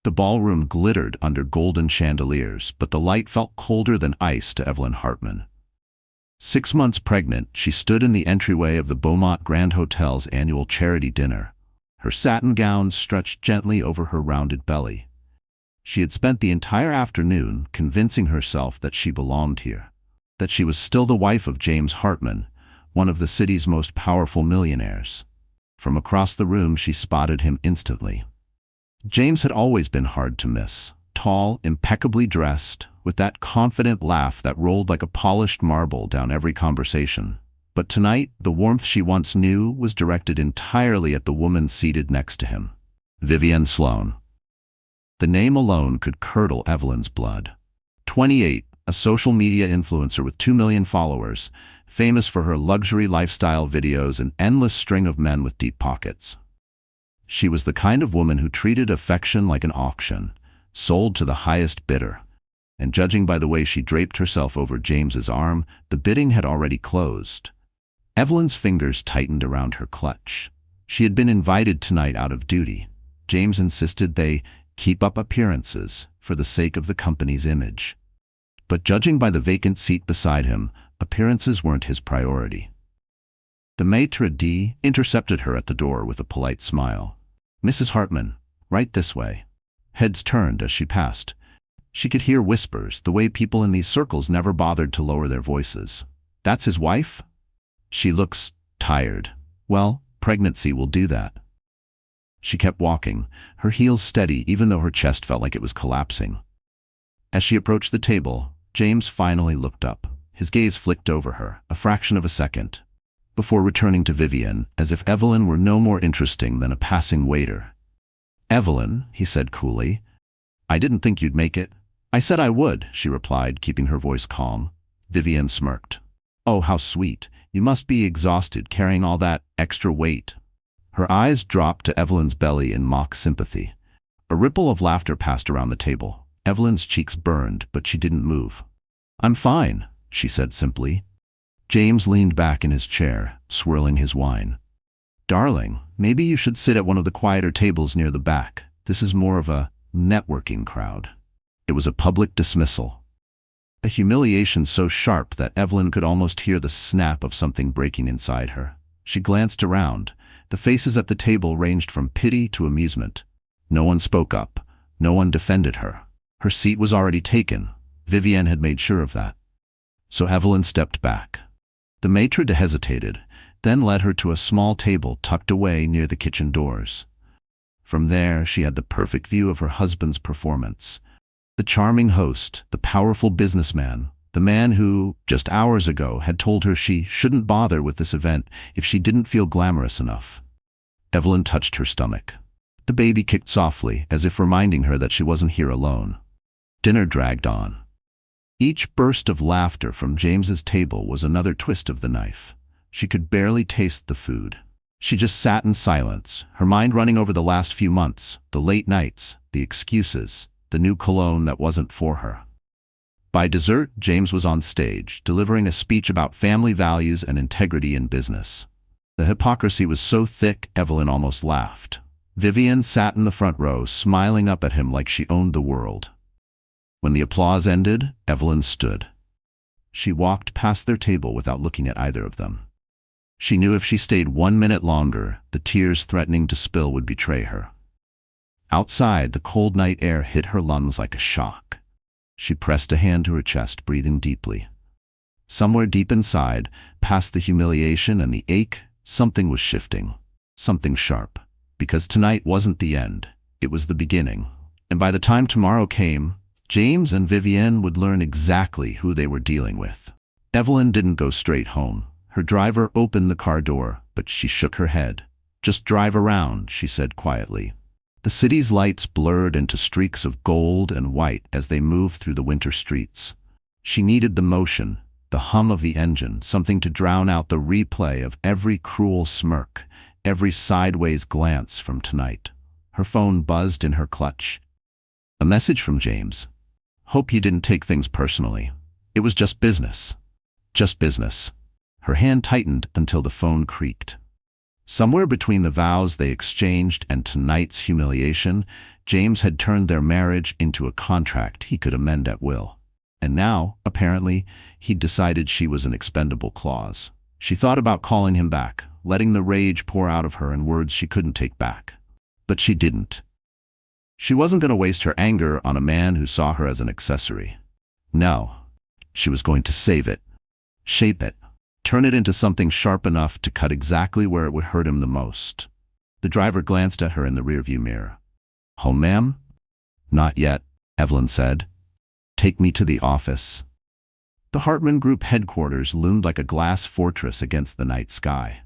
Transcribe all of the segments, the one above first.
The ballroom glittered under golden chandeliers, but the light felt colder than ice to Evelyn Hartman. 6 months pregnant, she stood in the entryway of the Beaumont Grand Hotel's annual charity dinner. Her satin gown stretched gently over her rounded belly. She had spent the entire afternoon convincing herself that she belonged here, that she was still the wife of James Hartman, one of the city's most powerful millionaires. From across the room she spotted him instantly. James had always been hard to miss. Tall, impeccably dressed, with that confident laugh that rolled like a polished marble down every conversation. But tonight, the warmth she once knew was directed entirely at the woman seated next to him. Vivienne Sloane. The name alone could curdle Evelyn's blood. 28, a social media influencer with 2 million followers, famous for her luxury lifestyle videos and endless string of men with deep pockets. She was the kind of woman who treated affection like an auction, sold to the highest bidder. And judging by the way she draped herself over James's arm, the bidding had already closed. Evelyn's fingers tightened around her clutch. She had been invited tonight out of duty. James insisted they keep up appearances for the sake of the company's image. But judging by the vacant seat beside him, appearances weren't his priority. The maitre d' intercepted her at the door with a polite smile. "Mrs. Hartman, right this way." Heads turned as she passed. She could hear whispers, the way people in these circles never bothered to lower their voices. "That's his wife?" "She looks tired." "Well, pregnancy will do that." She kept walking, her heels steady even though her chest felt like it was collapsing. As she approached the table, James finally looked up. His gaze flicked over her, a fraction of a second, before returning to Vivienne, as if Evelyn were no more interesting than a passing waiter. "Evelyn," he said coolly, "I didn't think you'd make it." "I said I would," she replied, keeping her voice calm. Vivienne smirked. "Oh, how sweet. You must be exhausted carrying all that extra weight." Her eyes dropped to Evelyn's belly in mock sympathy. A ripple of laughter passed around the table. Evelyn's cheeks burned, but she didn't move. "I'm fine," she said simply. James leaned back in his chair, swirling his wine. "Darling, maybe you should sit at one of the quieter tables near the back. This is more of a networking crowd." It was a public dismissal. A humiliation so sharp that Evelyn could almost hear the snap of something breaking inside her. She glanced around. The faces at the table ranged from pity to amusement. No one spoke up. No one defended her. Her seat was already taken. Vivienne had made sure of that. So Evelyn stepped back. The maitre d' hesitated, then led her to a small table tucked away near the kitchen doors. From there, she had the perfect view of her husband's performance. The charming host, the powerful businessman, the man who, just hours ago, had told her she shouldn't bother with this event if she didn't feel glamorous enough. Evelyn touched her stomach. The baby kicked softly, as if reminding her that she wasn't here alone. Dinner dragged on. Each burst of laughter from James's table was another twist of the knife. She could barely taste the food. She just sat in silence, her mind running over the last few months, the late nights, the excuses, the new cologne that wasn't for her. By dessert, James was on stage, delivering a speech about family values and integrity in business. The hypocrisy was so thick, Evelyn almost laughed. Vivienne sat in the front row, smiling up at him like she owned the world. When the applause ended, Evelyn stood. She walked past their table without looking at either of them. She knew if she stayed 1 minute longer, the tears threatening to spill would betray her. Outside, the cold night air hit her lungs like a shock. She pressed a hand to her chest, breathing deeply. Somewhere deep inside, past the humiliation and the ache, something was shifting. Something sharp. Because tonight wasn't the end. It was the beginning. And by the time tomorrow came, James and Vivienne would learn exactly who they were dealing with. Evelyn didn't go straight home. Her driver opened the car door, but she shook her head. "Just drive around," she said quietly. The city's lights blurred into streaks of gold and white as they moved through the winter streets. She needed the motion, the hum of the engine, something to drown out the replay of every cruel smirk, every sideways glance from tonight. Her phone buzzed in her clutch. A message from James. "Hope you didn't take things personally. It was just business." Just business. Her hand tightened until the phone creaked. Somewhere between the vows they exchanged and tonight's humiliation, James had turned their marriage into a contract he could amend at will. And now, apparently, he'd decided she was an expendable clause. She thought about calling him back, letting the rage pour out of her in words she couldn't take back. But she didn't. She wasn't going to waste her anger on a man who saw her as an accessory. No. She was going to save it, shape it, turn it into something sharp enough to cut exactly where it would hurt him the most. The driver glanced at her in the rearview mirror. "Home, ma'am?" "Not yet," Evelyn said. "Take me to the office." The Hartman Group headquarters loomed like a glass fortress against the night sky.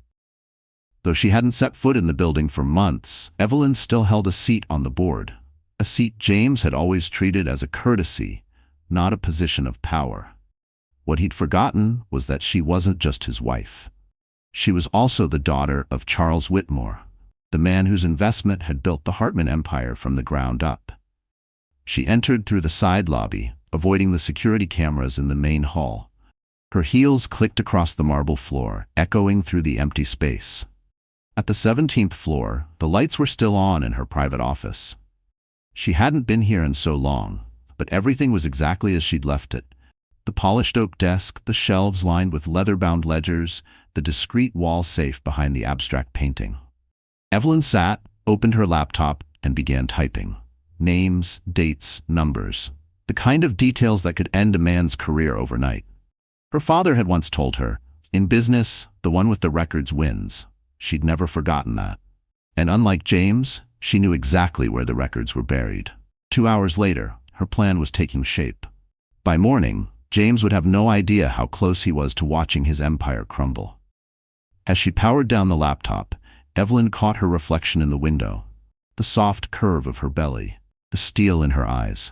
Though she hadn't set foot in the building for months, Evelyn still held a seat on the board, a seat James had always treated as a courtesy, not a position of power. What he'd forgotten was that she wasn't just his wife. She was also the daughter of Charles Whitmore, the man whose investment had built the Hartman empire from the ground up. She entered through the side lobby, avoiding the security cameras in the main hall. Her heels clicked across the marble floor, echoing through the empty space. At the 17th floor, the lights were still on in her private office. She hadn't been here in so long, but everything was exactly as she'd left it. The polished oak desk, the shelves lined with leather-bound ledgers, the discreet wall safe behind the abstract painting. Evelyn sat, opened her laptop, and began typing. Names, dates, numbers. The kind of details that could end a man's career overnight. Her father had once told her, "In business, the one with the records wins." She'd never forgotten that. And unlike James, she knew exactly where the records were buried. 2 hours later, her plan was taking shape. By morning, James would have no idea how close he was to watching his empire crumble. As she powered down the laptop, Evelyn caught her reflection in the window. The soft curve of her belly, the steel in her eyes.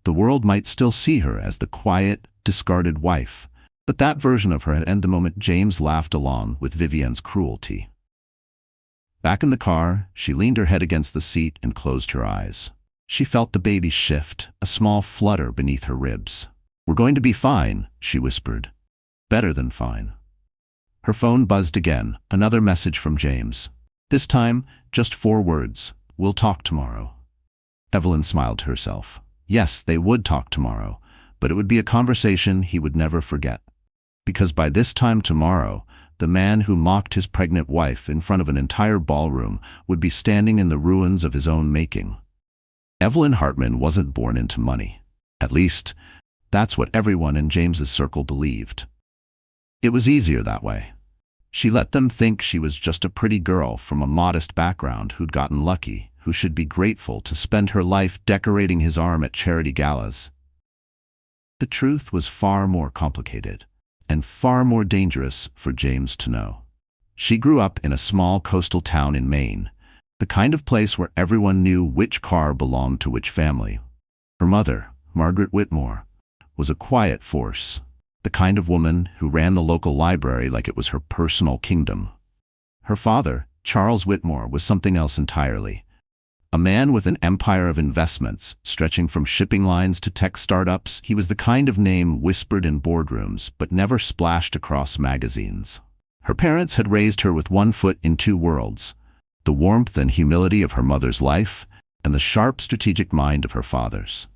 The world might still see her as the quiet, discarded wife, but that version of her had ended the moment James laughed along with Vivienne's cruelty. Back in the car, she leaned her head against the seat and closed her eyes. She felt the baby shift, a small flutter beneath her ribs. "We're going to be fine," she whispered. "Better than fine." Her phone buzzed again, another message from James. This time, just 4 words, "We'll talk tomorrow." Evelyn smiled to herself. Yes, they would talk tomorrow, but it would be a conversation he would never forget. Because by this time tomorrow, the man who mocked his pregnant wife in front of an entire ballroom would be standing in the ruins of his own making. Evelyn Hartman wasn't born into money. At least, that's what everyone in James's circle believed. It was easier that way. She let them think she was just a pretty girl from a modest background who'd gotten lucky, who should be grateful to spend her life decorating his arm at charity galas. The truth was far more complicated, and far more dangerous for James to know. She grew up in a small coastal town in Maine, the kind of place where everyone knew which car belonged to which family. Her mother, Margaret Whitmore, was a quiet force, the kind of woman who ran the local library like it was her personal kingdom. Her father, Charles Whitmore, was something else entirely. A man with an empire of investments, stretching from shipping lines to tech startups. He was the kind of name whispered in boardrooms, but never splashed across magazines. Her parents had raised her with one foot in 2 worlds, the warmth and humility of her mother's life, and the sharp strategic mind of her father's.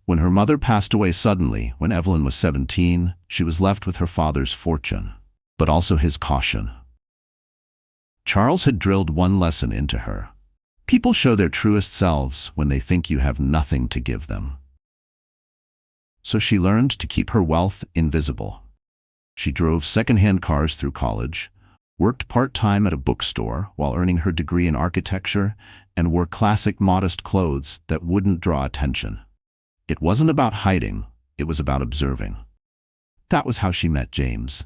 When her mother passed away suddenly, when Evelyn was 17, she was left with her father's fortune, but also his caution. Charles had drilled one lesson into her. People show their truest selves when they think you have nothing to give them. So she learned to keep her wealth invisible. She drove second-hand cars through college, worked part-time at a bookstore while earning her degree in architecture, and wore classic modest clothes that wouldn't draw attention. It wasn't about hiding, it was about observing. That was how she met James.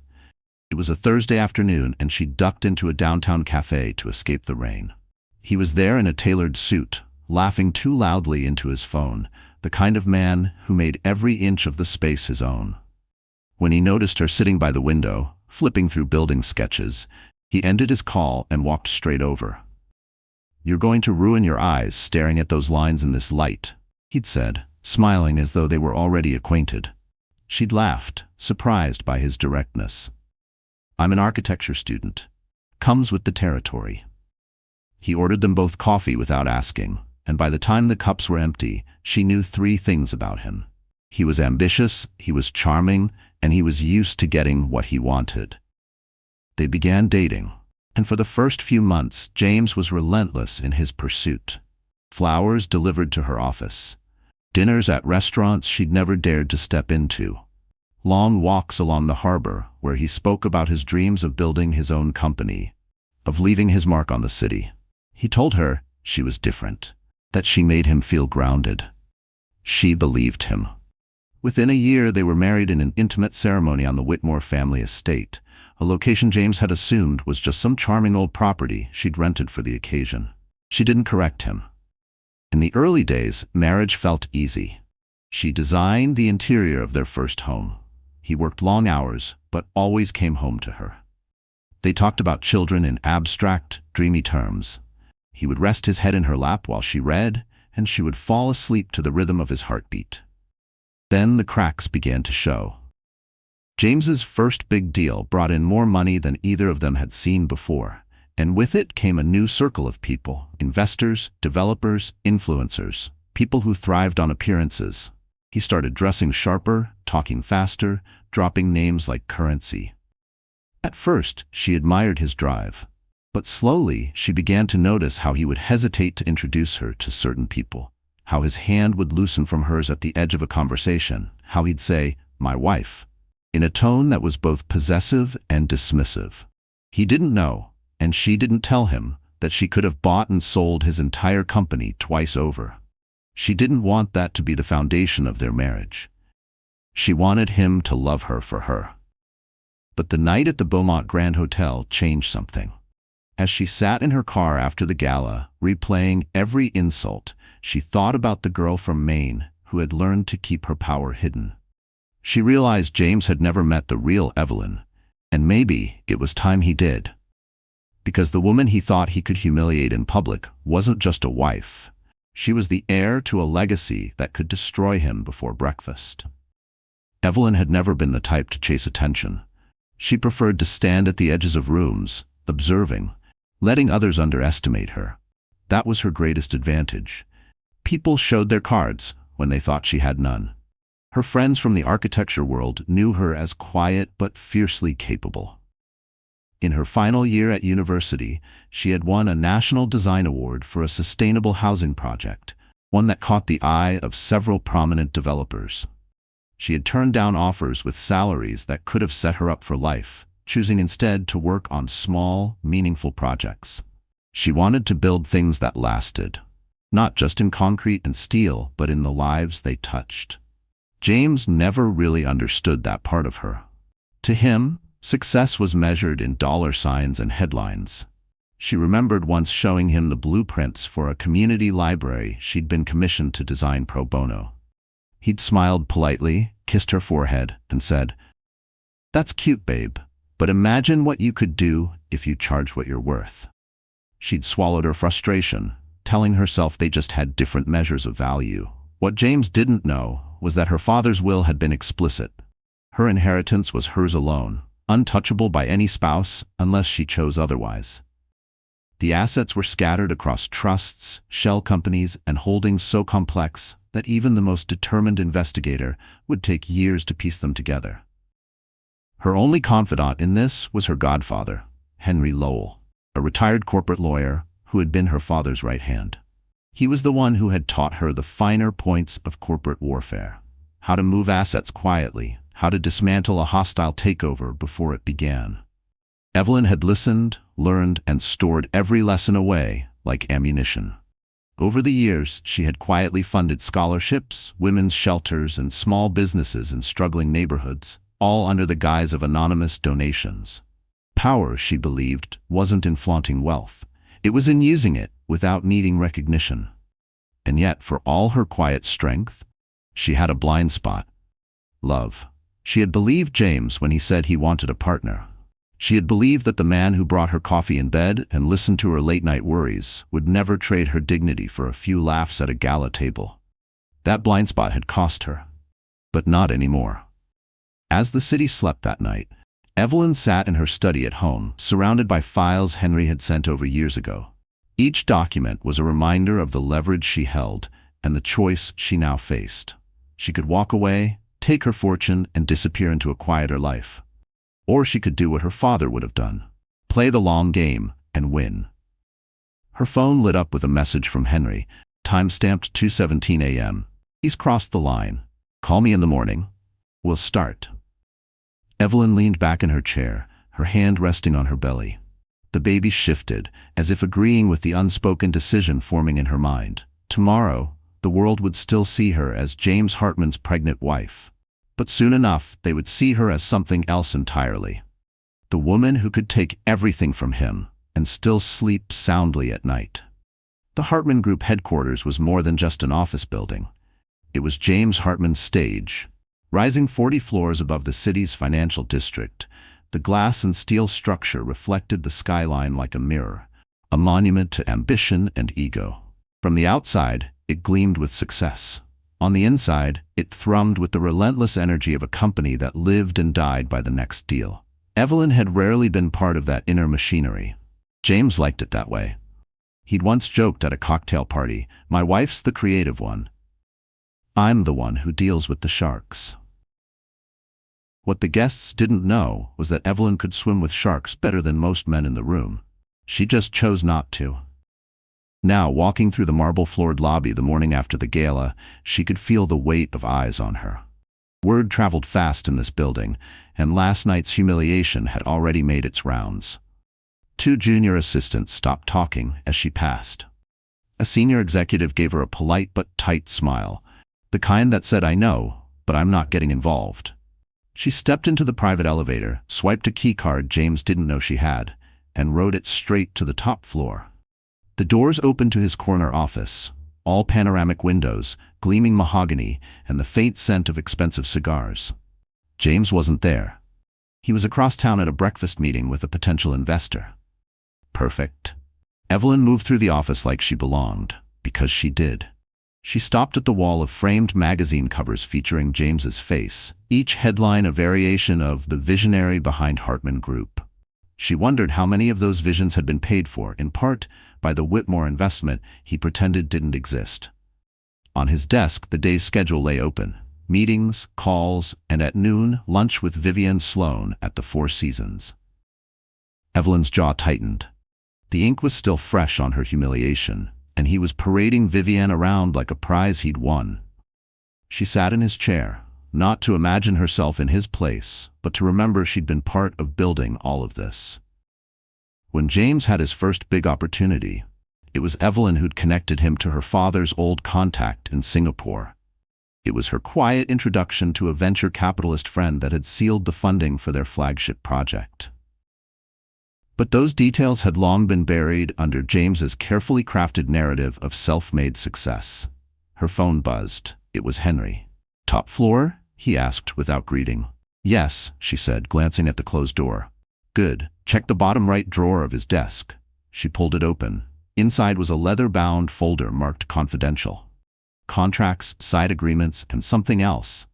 It was a Thursday afternoon, and she ducked into a downtown cafe to escape the rain. He was there in a tailored suit, laughing too loudly into his phone, the kind of man who made every inch of the space his own. When he noticed her sitting by the window, flipping through building sketches, he ended his call and walked straight over. "You're going to ruin your eyes staring at those lines in this light," he'd said, smiling as though they were already acquainted. She'd laughed, surprised by his directness. "I'm an architecture student." comes with the territory. He ordered them both coffee without asking, and by the time the cups were empty, she knew 3 things about him. He was ambitious, he was charming, and he was used to getting what he wanted. They began dating, and for the first few months, James was relentless in his pursuit. Flowers delivered to her office, dinners at restaurants she'd never dared to step into, long walks along the harbor where he spoke about his dreams of building his own company, of leaving his mark on the city. He told her she was different, that she made him feel grounded. She believed him. Within a year, they were married in an intimate ceremony on the Whitmore family estate, a location James had assumed was just some charming old property she'd rented for the occasion. She didn't correct him. In the early days, marriage felt easy. She designed the interior of their first home. He worked long hours, but always came home to her. They talked about children in abstract, dreamy terms. He would rest his head in her lap while she read, and she would fall asleep to the rhythm of his heartbeat. Then the cracks began to show. James's first big deal brought in more money than either of them had seen before, and with it came a new circle of people: investors, developers, influencers, people who thrived on appearances. He started dressing sharper, talking faster, dropping names like currency. At first, she admired his drive, but slowly she began to notice how he would hesitate to introduce her to certain people, how his hand would loosen from hers at the edge of a conversation, how he'd say, "My wife," in a tone that was both possessive and dismissive. He didn't know, and she didn't tell him, that she could have bought and sold his entire company twice over. She didn't want that to be the foundation of their marriage. She wanted him to love her for her. But the night at the Beaumont Grand Hotel changed something. As she sat in her car after the gala, replaying every insult, she thought about the girl from Maine who had learned to keep her power hidden. She realized James had never met the real Evelyn, and maybe it was time he did. Because the woman he thought he could humiliate in public wasn't just a wife. She was the heir to a legacy that could destroy him before breakfast. Evelyn had never been the type to chase attention. She preferred to stand at the edges of rooms, observing, letting others underestimate her. That was her greatest advantage. People showed their cards when they thought she had none. Her friends from the architecture world knew her as quiet but fiercely capable. In her final year at university, she had won a National Design Award for a sustainable housing project, one that caught the eye of several prominent developers. She had turned down offers with salaries that could have set her up for life, choosing instead to work on small, meaningful projects. She wanted to build things that lasted, not just in concrete and steel, but in the lives they touched. James never really understood that part of her. To him, success was measured in dollar signs and headlines. She remembered once showing him the blueprints for a community library she'd been commissioned to design pro bono. He'd smiled politely, kissed her forehead, and said, "That's cute, babe, but imagine what you could do if you charge what you're worth." She'd swallowed her frustration, telling herself they just had different measures of value. What James didn't know was that her father's will had been explicit. Her inheritance was hers alone, untouchable by any spouse unless she chose otherwise. The assets were scattered across trusts, shell companies, and holdings so complex that even the most determined investigator would take years to piece them together. Her only confidant in this was her godfather, Henry Lowell, a retired corporate lawyer who had been her father's right hand. He was the one who had taught her the finer points of corporate warfare: how to move assets quietly, how to dismantle a hostile takeover before it began. Evelyn had listened, learned, and stored every lesson away like ammunition. Over the years, she had quietly funded scholarships, women's shelters, and small businesses in struggling neighborhoods, all under the guise of anonymous donations. Power, she believed, wasn't in flaunting wealth. It was in using it without needing recognition. And yet, for all her quiet strength, she had a blind spot: love. She had believed James when he said he wanted a partner. She had believed that the man who brought her coffee in bed and listened to her late-night worries would never trade her dignity for a few laughs at a gala table. That blind spot had cost her. But not anymore. As the city slept that night, Evelyn sat in her study at home, surrounded by files Henry had sent over years ago. Each document was a reminder of the leverage she held and the choice she now faced. She could walk away, take her fortune, and disappear into a quieter life. Or she could do what her father would have done: play the long game and win. Her phone lit up with a message from Henry, time-stamped 2:17 a.m. "He's crossed the line. Call me in the morning. We'll start." Evelyn leaned back in her chair, her hand resting on her belly. The baby shifted, as if agreeing with the unspoken decision forming in her mind. Tomorrow, the world would still see her as James Hartman's pregnant wife. But soon enough, they would see her as something else entirely. The woman who could take everything from him and still sleep soundly at night. The Hartman Group headquarters was more than just an office building. It was James Hartman's stage. Rising 40 floors above the city's financial district, the glass and steel structure reflected the skyline like a mirror, a monument to ambition and ego. From the outside, it gleamed with success. On the inside, it thrummed with the relentless energy of a company that lived and died by the next deal. Evelyn had rarely been part of that inner machinery. James liked it that way. He'd once joked at a cocktail party, "My wife's the creative one. I'm the one who deals with the sharks." What the guests didn't know was that Evelyn could swim with sharks better than most men in the room. She just chose not to. Now, walking through the marble-floored lobby the morning after the gala, she could feel the weight of eyes on her. Word traveled fast in this building, and last night's humiliation had already made its rounds. 2 junior assistants stopped talking as she passed. A senior executive gave her a polite but tight smile, the kind that said, "I know, but I'm not getting involved." She stepped into the private elevator, swiped a key card James didn't know she had, and rode it straight to the top floor. The doors opened to his corner office, all panoramic windows, gleaming mahogany, and the faint scent of expensive cigars. James wasn't there. He was across town at a breakfast meeting with a potential investor. Perfect. Evelyn moved through the office like she belonged, because she did. She stopped at the wall of framed magazine covers featuring James's face, each headline a variation of the visionary behind Hartman Group. She wondered how many of those visions had been paid for, in part, by the Whitmore investment he pretended didn't exist. On his desk, the day's schedule lay open: meetings, calls, and at noon, lunch with Vivian Sloan at the Four Seasons. Evelyn's jaw tightened. The ink was still fresh on her humiliation, and he was parading Vivian around like a prize he'd won. She sat in his chair, not to imagine herself in his place, but to remember she'd been part of building all of this. When James had his first big opportunity, it was Evelyn who'd connected him to her father's old contact in Singapore. It was her quiet introduction to a venture capitalist friend that had sealed the funding for their flagship project. But those details had long been buried under James's carefully crafted narrative of self-made success. Her phone buzzed. It was Henry. "Top floor?" he asked without greeting. "Yes," she said, glancing at the closed door. "Good. Check the bottom right drawer of his desk." She pulled it open. Inside was a leather-bound folder marked confidential. Contracts, side agreements, and something else.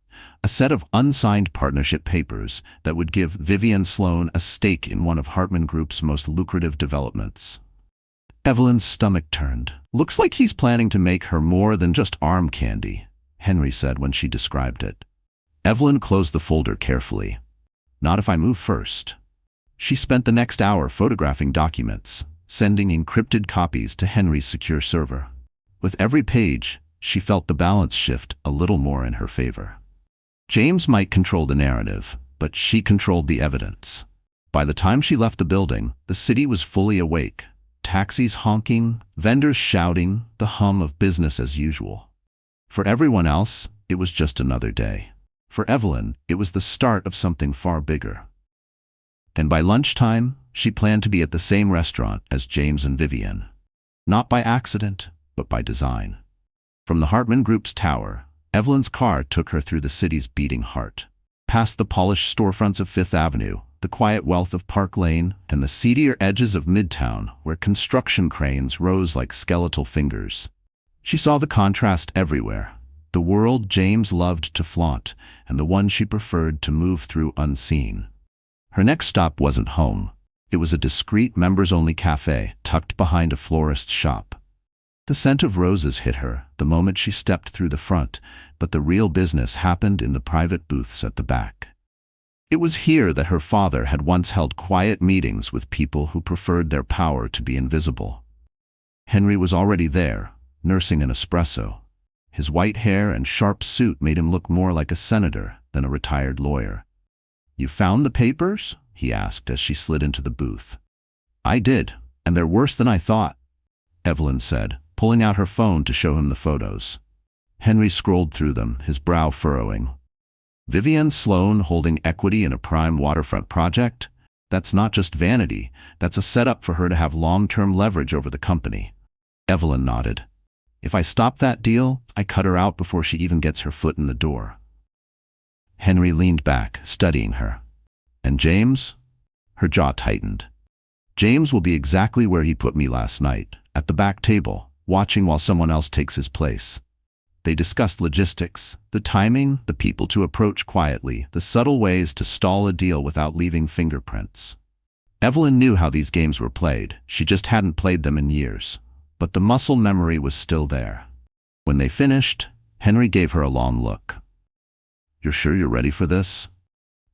A set of unsigned partnership papers that would give Vivian Sloan a stake in one of Hartman Group's most lucrative developments. Evelyn's stomach turned. "Looks like he's planning to make her more than just arm candy," Henry said when she described it. Evelyn closed the folder carefully. "Not if I move first." She spent the next hour photographing documents, sending encrypted copies to Henry's secure server. With every page, she felt the balance shift a little more in her favor. James might control the narrative, but she controlled the evidence. By the time she left the building, the city was fully awake. Taxis honking, vendors shouting, the hum of business as usual. For everyone else, it was just another day. For Evelyn, it was the start of something far bigger. And by lunchtime, she planned to be at the same restaurant as James and Vivian. Not by accident, but by design. From the Hartman Group's tower, Evelyn's car took her through the city's beating heart. Past the polished storefronts of Fifth Avenue, the quiet wealth of Park Lane, and the seedier edges of Midtown, where construction cranes rose like skeletal fingers. She saw the contrast everywhere. The world James loved to flaunt, and the one she preferred to move through unseen. Her next stop wasn't home. It was a discreet members-only cafe tucked behind a florist's shop. The scent of roses hit her the moment she stepped through the front, but the real business happened in the private booths at the back. It was here that her father had once held quiet meetings with people who preferred their power to be invisible. Henry was already there, nursing an espresso. His white hair and sharp suit made him look more like a senator than a retired lawyer. "You found the papers?" he asked as she slid into the booth. "I did, and they're worse than I thought," Evelyn said, pulling out her phone to show him the photos. Henry scrolled through them, his brow furrowing. Vivienne Sloan holding equity in a prime waterfront project? That's not just vanity, that's a setup for her to have long-term leverage over the company. Evelyn nodded. "If I stop that deal, I cut her out before she even gets her foot in the door." Henry leaned back, studying her. "And James?" Her jaw tightened. "James will be exactly where he put me last night, at the back table, watching while someone else takes his place." They discussed logistics, the timing, the people to approach quietly, the subtle ways to stall a deal without leaving fingerprints. Evelyn knew how these games were played, she just hadn't played them in years. But the muscle memory was still there. When they finished, Henry gave her a long look. "You're sure you're ready for this?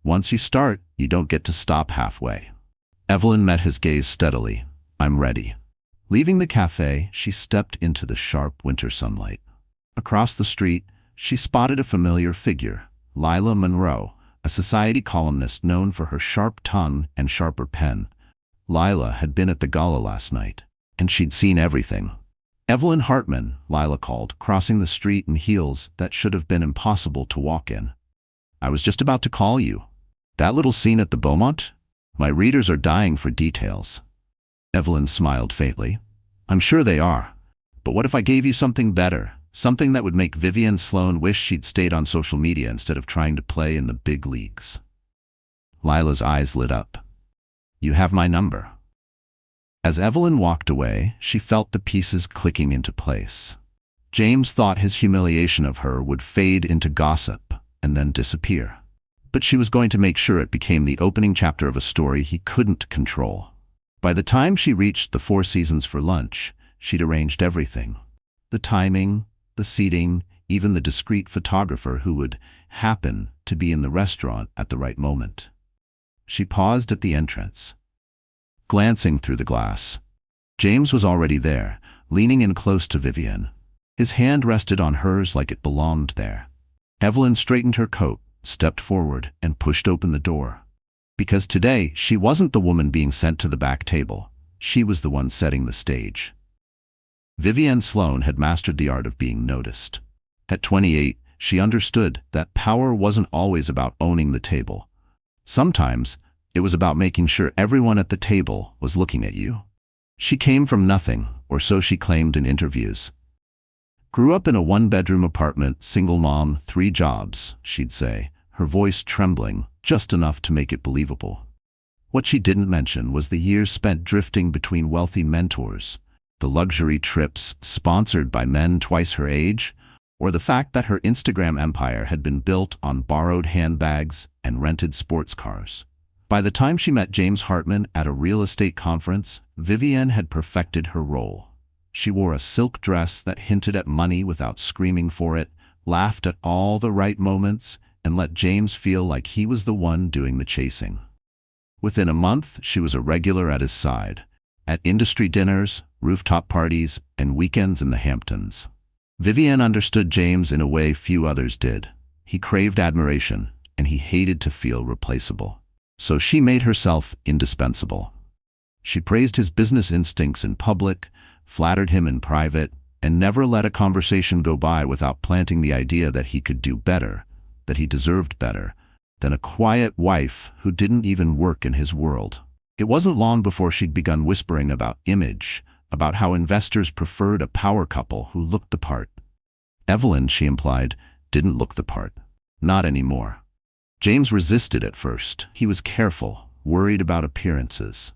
Once you start, you don't get to stop halfway." Evelyn met his gaze steadily. "I'm ready." Leaving the cafe, she stepped into the sharp winter sunlight. Across the street, she spotted a familiar figure, Lila Monroe, a society columnist known for her sharp tongue and sharper pen. Lila had been at the gala last night, and she'd seen everything. "Evelyn Hartman," Lila called, crossing the street in heels that should have been impossible to walk in. "I was just about to call you. That little scene at the Beaumont? My readers are dying for details." Evelyn smiled faintly. "I'm sure they are. But what if I gave you something better? Something that would make Vivienne Sloan wish she'd stayed on social media instead of trying to play in the big leagues." Lila's eyes lit up. "You have my number." As Evelyn walked away, she felt the pieces clicking into place. James thought his humiliation of her would fade into gossip and then disappear. But she was going to make sure it became the opening chapter of a story he couldn't control. By the time she reached the Four Seasons for lunch, she'd arranged everything. The timing, the seating, even the discreet photographer who would happen to be in the restaurant at the right moment. She paused at the entrance. Glancing through the glass, James was already there, leaning in close to Vivienne. His hand rested on hers like it belonged there. Evelyn straightened her coat, stepped forward, and pushed open the door. Because today, she wasn't the woman being sent to the back table. She was the one setting the stage. Vivienne Sloan had mastered the art of being noticed. At 28, she understood that power wasn't always about owning the table. Sometimes, it was about making sure everyone at the table was looking at you. She came from nothing, or so she claimed in interviews. "Grew up in a one-bedroom apartment, single mom, 3 jobs," she'd say, her voice trembling, just enough to make it believable. What she didn't mention was the years spent drifting between wealthy mentors, the luxury trips sponsored by men twice her age, or the fact that her Instagram empire had been built on borrowed handbags and rented sports cars. By the time she met James Hartman at a real estate conference, Vivienne had perfected her role. She wore a silk dress that hinted at money without screaming for it, laughed at all the right moments, and let James feel like he was the one doing the chasing. Within a month, she was a regular at his side, at industry dinners, rooftop parties, and weekends in the Hamptons. Vivienne understood James in a way few others did. He craved admiration, and he hated to feel replaceable. So she made herself indispensable. She praised his business instincts in public, flattered him in private, and never let a conversation go by without planting the idea that he could do better, that he deserved better, than a quiet wife who didn't even work in his world. It wasn't long before she'd begun whispering about image, about how investors preferred a power couple who looked the part. Evelyn, she implied, didn't look the part. Not anymore. James resisted at first. He was careful, worried about appearances.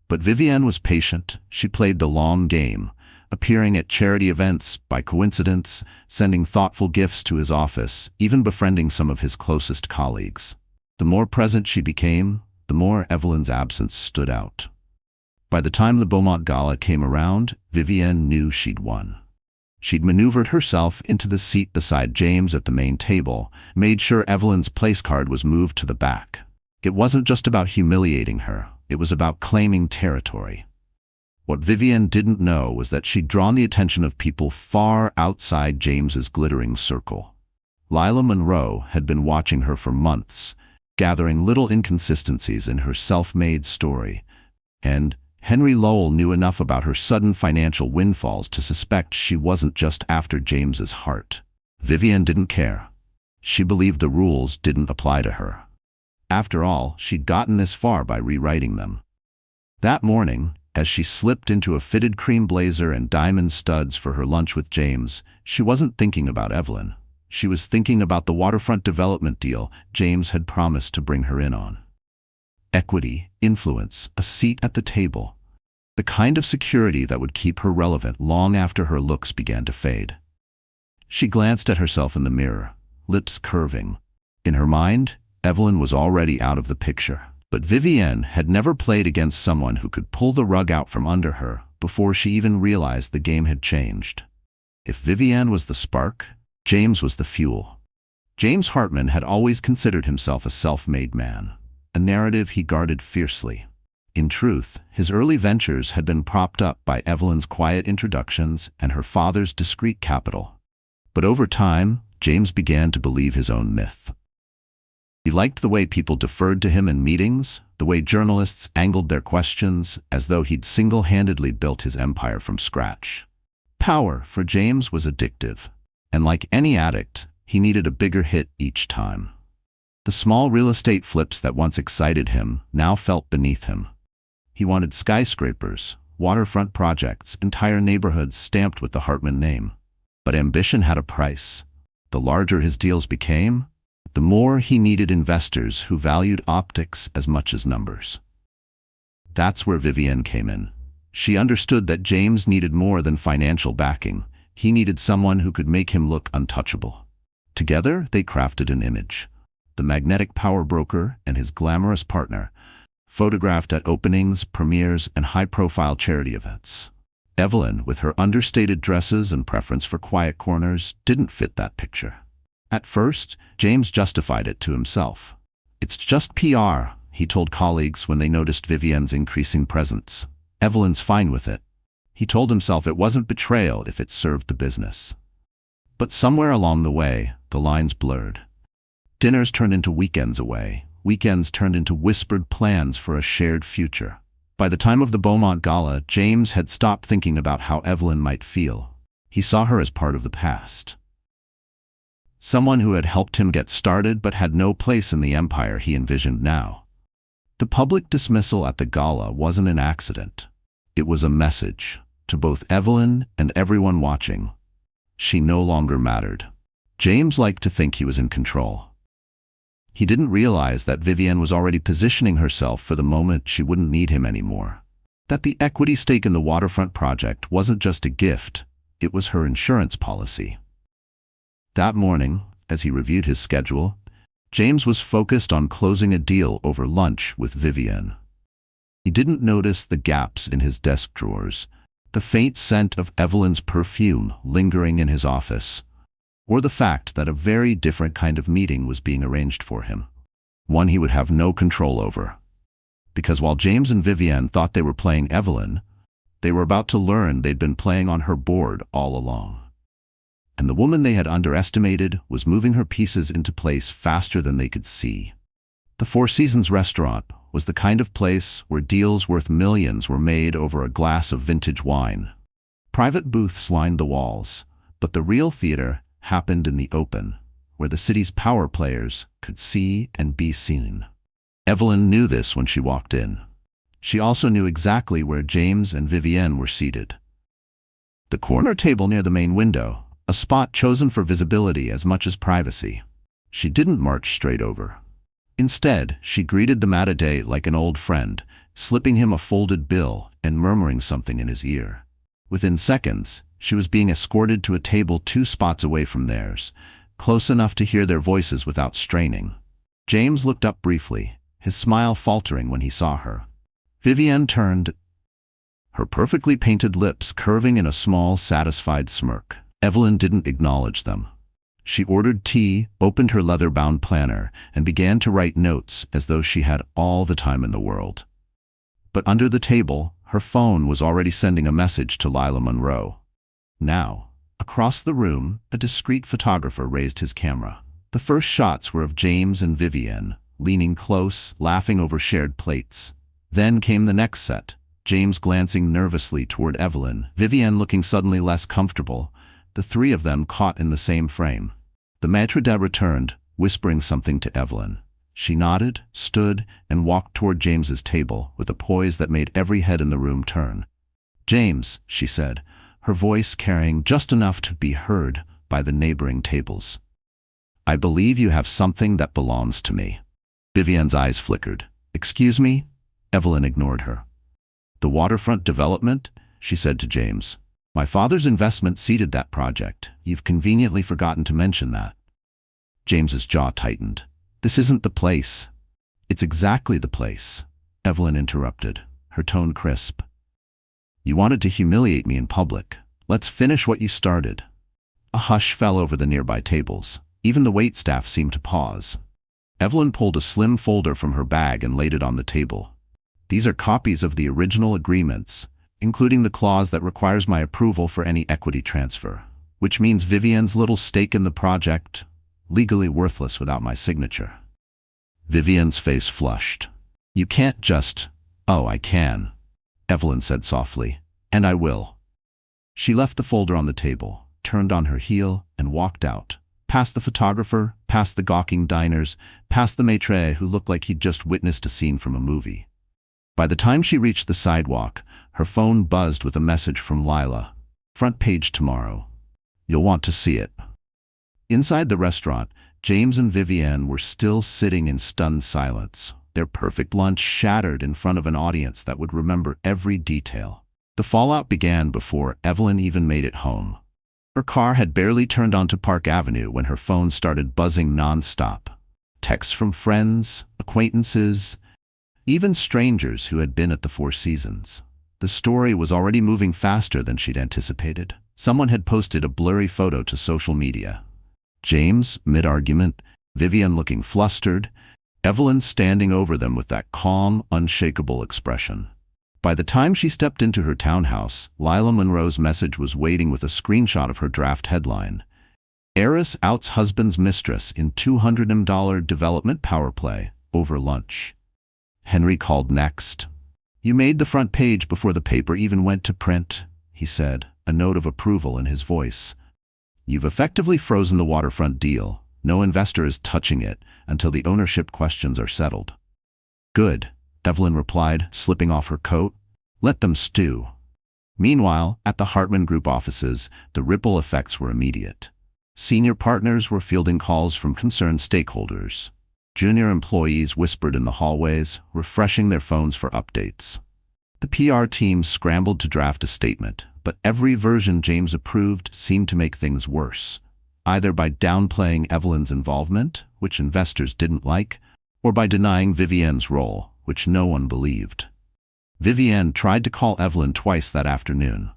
But Vivienne was patient. She played the long game, appearing at charity events by coincidence, sending thoughtful gifts to his office, even befriending some of his closest colleagues. The more present she became, the more Evelyn's absence stood out. By the time the Beaumont Gala came around, Vivienne knew she'd won. She'd maneuvered herself into the seat beside James at the main table, made sure Evelyn's place card was moved to the back. It wasn't just about humiliating her, it was about claiming territory. What Vivienne didn't know was that she'd drawn the attention of people far outside James's glittering circle. Lila Monroe had been watching her for months, gathering little inconsistencies in her self-made story, and Henry Lowell knew enough about her sudden financial windfalls to suspect she wasn't just after James's heart. Vivienne didn't care. She believed the rules didn't apply to her. After all, she'd gotten this far by rewriting them. That morning, as she slipped into a fitted cream blazer and diamond studs for her lunch with James, she wasn't thinking about Evelyn. She was thinking about the waterfront development deal James had promised to bring her in on. Equity, influence, a seat at the table. The kind of security that would keep her relevant long after her looks began to fade. She glanced at herself in the mirror, lips curving. In her mind, Evelyn was already out of the picture. But Vivienne had never played against someone who could pull the rug out from under her before she even realized the game had changed. If Vivienne was the spark, James was the fuel. James Hartman had always considered himself a self-made man, a narrative he guarded fiercely. In truth, his early ventures had been propped up by Evelyn's quiet introductions and her father's discreet capital. But over time, James began to believe his own myth. He liked the way people deferred to him in meetings, the way journalists angled their questions as though he'd single-handedly built his empire from scratch. Power, for James, was addictive, and like any addict, he needed a bigger hit each time. The small real estate flips that once excited him now felt beneath him. He wanted skyscrapers, waterfront projects, entire neighborhoods stamped with the Hartman name. But ambition had a price. The larger his deals became, the more he needed investors who valued optics as much as numbers. That's where Vivienne came in. She understood that James needed more than financial backing. He needed someone who could make him look untouchable. Together, they crafted an image. The magnetic power broker and his glamorous partner, photographed at openings, premieres, and high-profile charity events. Evelyn, with her understated dresses and preference for quiet corners, didn't fit that picture. At first, James justified it to himself. "It's just PR," he told colleagues when they noticed Vivienne's increasing presence. "Evelyn's fine with it." He told himself it wasn't betrayal if it served the business. But somewhere along the way, the lines blurred. Dinners turned into weekends away. Weekends turned into whispered plans for a shared future. By the time of the Beaumont Gala, James had stopped thinking about how Evelyn might feel. He saw her as part of the past. Someone who had helped him get started but had no place in the empire he envisioned now. The public dismissal at the gala wasn't an accident. It was a message to both Evelyn and everyone watching. She no longer mattered. James liked to think he was in control. He didn't realize that Vivienne was already positioning herself for the moment she wouldn't need him anymore. That the equity stake in the waterfront project wasn't just a gift, it was her insurance policy. That morning, as he reviewed his schedule, James was focused on closing a deal over lunch with Vivienne. He didn't notice the gaps in his desk drawers, the faint scent of Evelyn's perfume lingering in his office, or the fact that a very different kind of meeting was being arranged for him, one he would have no control over. Because while James and Vivienne thought they were playing Evelyn, they were about to learn they'd been playing on her board all along. And the woman they had underestimated was moving her pieces into place faster than they could see. The Four Seasons restaurant was the kind of place where deals worth millions were made over a glass of vintage wine. Private booths lined the walls, but the real theater happened in the open, where the city's power players could see and be seen. Evelyn knew this when she walked in. She also knew exactly where James and Vivienne were seated. The corner table near the main window, a spot chosen for visibility as much as privacy. She didn't march straight over. Instead, she greeted the matinee like an old friend, slipping him a folded bill and murmuring something in his ear. Within seconds, she was being escorted to a table 2 spots away from theirs, close enough to hear their voices without straining. James looked up briefly, his smile faltering when he saw her. Vivienne turned, her perfectly painted lips curving in a small, satisfied smirk. Evelyn didn't acknowledge them. She ordered tea, opened her leather-bound planner, and began to write notes as though she had all the time in the world. But under the table, her phone was already sending a message to Lila Monroe. Now, across the room, a discreet photographer raised his camera. The first shots were of James and Vivienne, leaning close, laughing over shared plates. Then came the next set, James glancing nervously toward Evelyn, Vivienne looking suddenly less comfortable, the three of them caught in the same frame. The maître d' returned, whispering something to Evelyn. She nodded, stood, and walked toward James's table with a poise that made every head in the room turn. "James," she said, her voice carrying just enough to be heard by the neighboring tables. "I believe you have something that belongs to me." Vivienne's eyes flickered. "Excuse me?" Evelyn ignored her. "The waterfront development?" she said to James. "My father's investment seeded that project. You've conveniently forgotten to mention that." James's jaw tightened. "This isn't the place." "It's exactly the place," Evelyn interrupted, her tone crisp. "You wanted to humiliate me in public. Let's finish what you started." A hush fell over the nearby tables. Even the waitstaff seemed to pause. Evelyn pulled a slim folder from her bag and laid it on the table. "These are copies of the original agreements, including the clause that requires my approval for any equity transfer, which means Vivienne's little stake in the project, legally worthless without my signature." Vivienne's face flushed. "You can't just—" "Oh, I can," Evelyn said softly, "and I will." She left the folder on the table, turned on her heel, and walked out, past the photographer, past the gawking diners, past the maître who looked like he'd just witnessed a scene from a movie. By the time she reached the sidewalk, her phone buzzed with a message from Lila. "Front page tomorrow. You'll want to see it." Inside the restaurant, James and Vivienne were still sitting in stunned silence, their perfect lunch shattered in front of an audience that would remember every detail. The fallout began before Evelyn even made it home. Her car had barely turned onto Park Avenue when her phone started buzzing non-stop. Texts from friends, acquaintances, even strangers who had been at the Four Seasons. The story was already moving faster than she'd anticipated. Someone had posted a blurry photo to social media. James, mid-argument, Vivienne looking flustered, Evelyn standing over them with that calm, unshakable expression. By the time she stepped into her townhouse, Lila Monroe's message was waiting with a screenshot of her draft headline. "Heiress outs husband's mistress in $200 development power play over lunch." Henry called next. "You made the front page before the paper even went to print," he said, a note of approval in his voice. "You've effectively frozen the waterfront deal. No investor is touching it until the ownership questions are settled." "Good," Evelyn replied, slipping off her coat. "Let them stew." Meanwhile, at the Hartman Group offices, the ripple effects were immediate. Senior partners were fielding calls from concerned stakeholders. Junior employees whispered in the hallways, refreshing their phones for updates. The PR team scrambled to draft a statement, but every version James approved seemed to make things worse, either by downplaying Evelyn's involvement, which investors didn't like, or by denying Vivienne's role, which no one believed. Vivienne tried to call Evelyn twice that afternoon.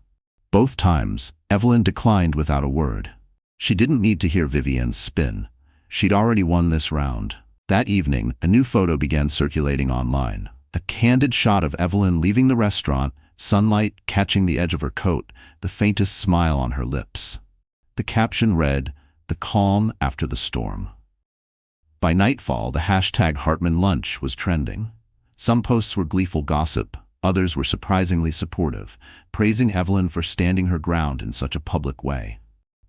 Both times, Evelyn declined without a word. She didn't need to hear Vivienne's spin. She'd already won this round. That evening, a new photo began circulating online. A candid shot of Evelyn leaving the restaurant, sunlight catching the edge of her coat, the faintest smile on her lips. The caption read, "The calm after the storm." By nightfall, the hashtag Hartman Lunch was trending. Some posts were gleeful gossip, others were surprisingly supportive, praising Evelyn for standing her ground in such a public way.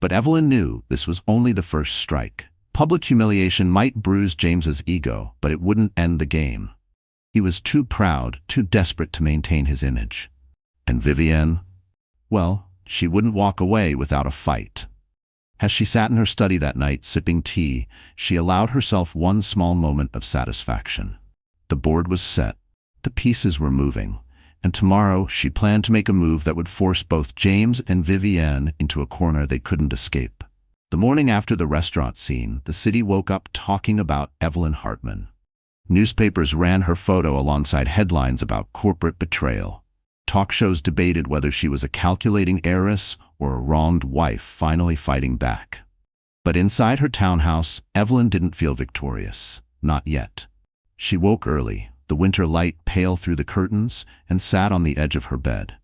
But Evelyn knew this was only the first strike. Public humiliation might bruise James's ego, but it wouldn't end the game. He was too proud, too desperate to maintain his image. And Vivienne? Well, she wouldn't walk away without a fight. As she sat in her study that night, sipping tea, she allowed herself one small moment of satisfaction. The board was set. The pieces were moving. And tomorrow, she planned to make a move that would force both James and Vivienne into a corner they couldn't escape. The morning after the restaurant scene, the city woke up talking about Evelyn Hartman. Newspapers ran her photo alongside headlines about corporate betrayal. Talk shows debated whether she was a calculating heiress or a wronged wife finally fighting back. But inside her townhouse, Evelyn didn't feel victorious. Not yet. She woke early, the winter light pale through the curtains, and sat on the edge of her bed.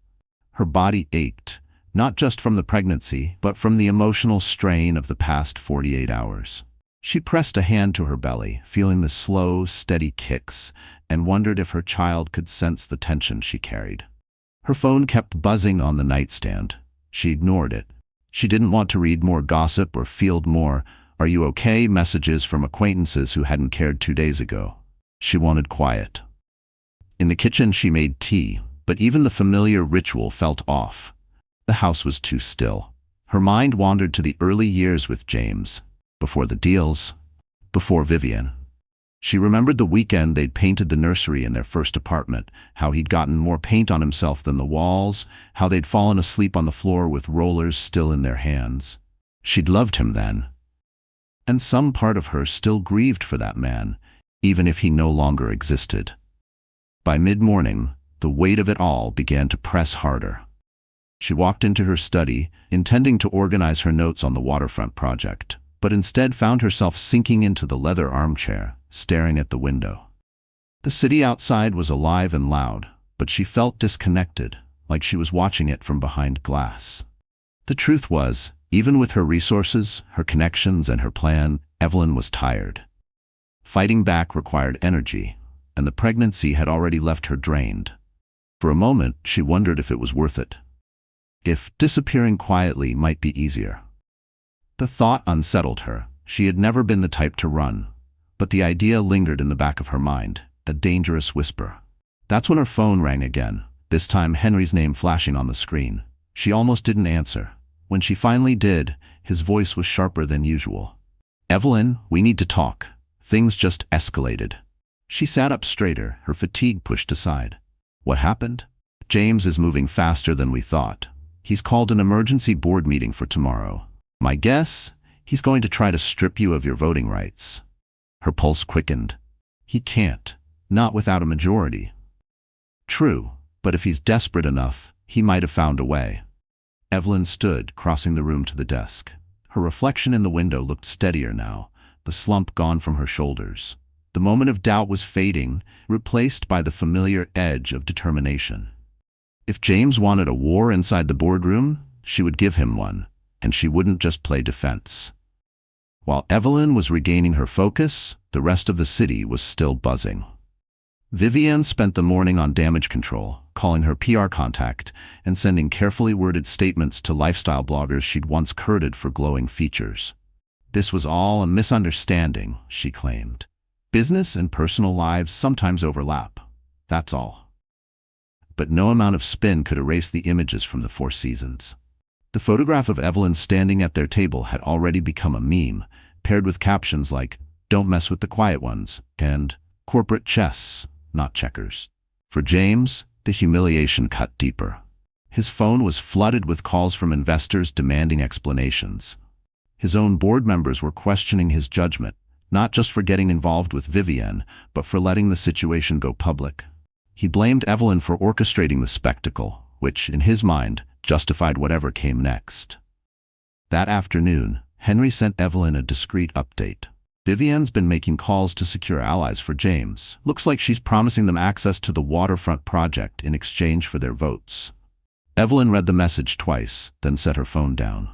Her body ached, not just from the pregnancy, but from the emotional strain of the past 48 hours. She pressed a hand to her belly, feeling the slow, steady kicks, and wondered if her child could sense the tension she carried. Her phone kept buzzing on the nightstand. She ignored it. She didn't want to read more gossip or field more "Are you okay?" messages from acquaintances who hadn't cared 2 days ago. She wanted quiet. In the kitchen she made tea, but even the familiar ritual felt off. The house was too still. Her mind wandered to the early years with James, before the deals, before Vivian. She remembered the weekend they'd painted the nursery in their first apartment, how he'd gotten more paint on himself than the walls, how they'd fallen asleep on the floor with rollers still in their hands. She'd loved him then. And some part of her still grieved for that man, even if he no longer existed. By mid-morning, the weight of it all began to press harder. She walked into her study, intending to organize her notes on the waterfront project, but instead found herself sinking into the leather armchair, staring at the window. The city outside was alive and loud, but she felt disconnected, like she was watching it from behind glass. The truth was, even with her resources, her connections, and her plan, Evelyn was tired. Fighting back required energy, and the pregnancy had already left her drained. For a moment, she wondered if it was worth it. If disappearing quietly might be easier. The thought unsettled her. She had never been the type to run, but the idea lingered in the back of her mind, a dangerous whisper. That's when her phone rang again, this time Henry's name flashing on the screen. She almost didn't answer. When she finally did, his voice was sharper than usual. "Evelyn, we need to talk. Things just escalated." She sat up straighter, her fatigue pushed aside. "What happened?" "James is moving faster than we thought. He's called an emergency board meeting for tomorrow. My guess? He's going to try to strip you of your voting rights." Her pulse quickened. "He can't. Not without a majority." "True, but if he's desperate enough, he might have found a way." Evelyn stood, crossing the room to the desk. Her reflection in the window looked steadier now, the slump gone from her shoulders. The moment of doubt was fading, replaced by the familiar edge of determination. If James wanted a war inside the boardroom, she would give him one, and she wouldn't just play defense. While Evelyn was regaining her focus, the rest of the city was still buzzing. Vivian spent the morning on damage control, calling her PR contact and sending carefully worded statements to lifestyle bloggers she'd once courted for glowing features. This was all a misunderstanding, she claimed. Business and personal lives sometimes overlap. That's all. But no amount of spin could erase the images from the Four Seasons. The photograph of Evelyn standing at their table had already become a meme, paired with captions like, "Don't mess with the quiet ones," and "Corporate chess, not checkers." For James, the humiliation cut deeper. His phone was flooded with calls from investors demanding explanations. His own board members were questioning his judgment, not just for getting involved with Vivian, but for letting the situation go public. He blamed Evelyn for orchestrating the spectacle, which, in his mind, justified whatever came next. That afternoon, Henry sent Evelyn a discreet update. "Vivian's been making calls to secure allies for James. Looks like she's promising them access to the waterfront project in exchange for their votes." Evelyn read the message twice, then set her phone down.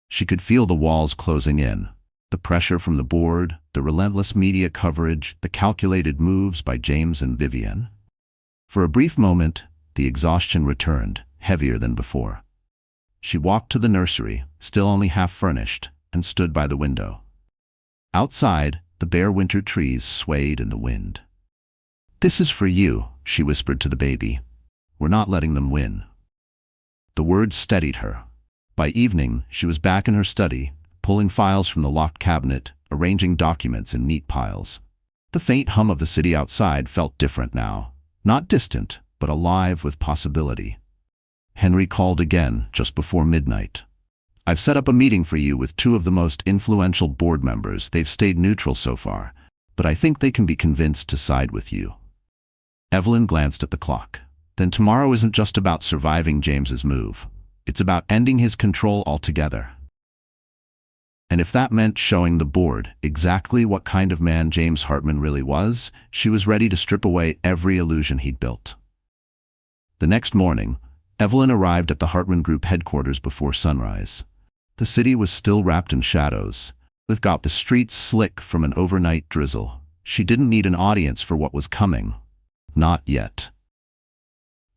She could feel the walls closing in. The pressure from the board, the relentless media coverage, the calculated moves by James and Vivian. For a brief moment, the exhaustion returned, heavier than before. She walked to the nursery, still only half furnished, and stood by the window. Outside, the bare winter trees swayed in the wind. "This is for you," she whispered to the baby. "We're not letting them win." The words steadied her. By evening, she was back in her study, pulling files from the locked cabinet, arranging documents in neat piles. The faint hum of the city outside felt different now. Not distant, but alive with possibility. Henry called again just before midnight. "I've set up a meeting for you with 2 of the most influential board members. They've stayed neutral so far, but I think they can be convinced to side with you." Evelyn glanced at the clock. "Then tomorrow isn't just about surviving James's move. It's about ending his control altogether." And if that meant showing the board exactly what kind of man James Hartman really was, she was ready to strip away every illusion he'd built. The next morning, Evelyn arrived at the Hartman Group headquarters before sunrise. The city was still wrapped in shadows, with the streets slick from an overnight drizzle. She didn't need an audience for what was coming. Not yet.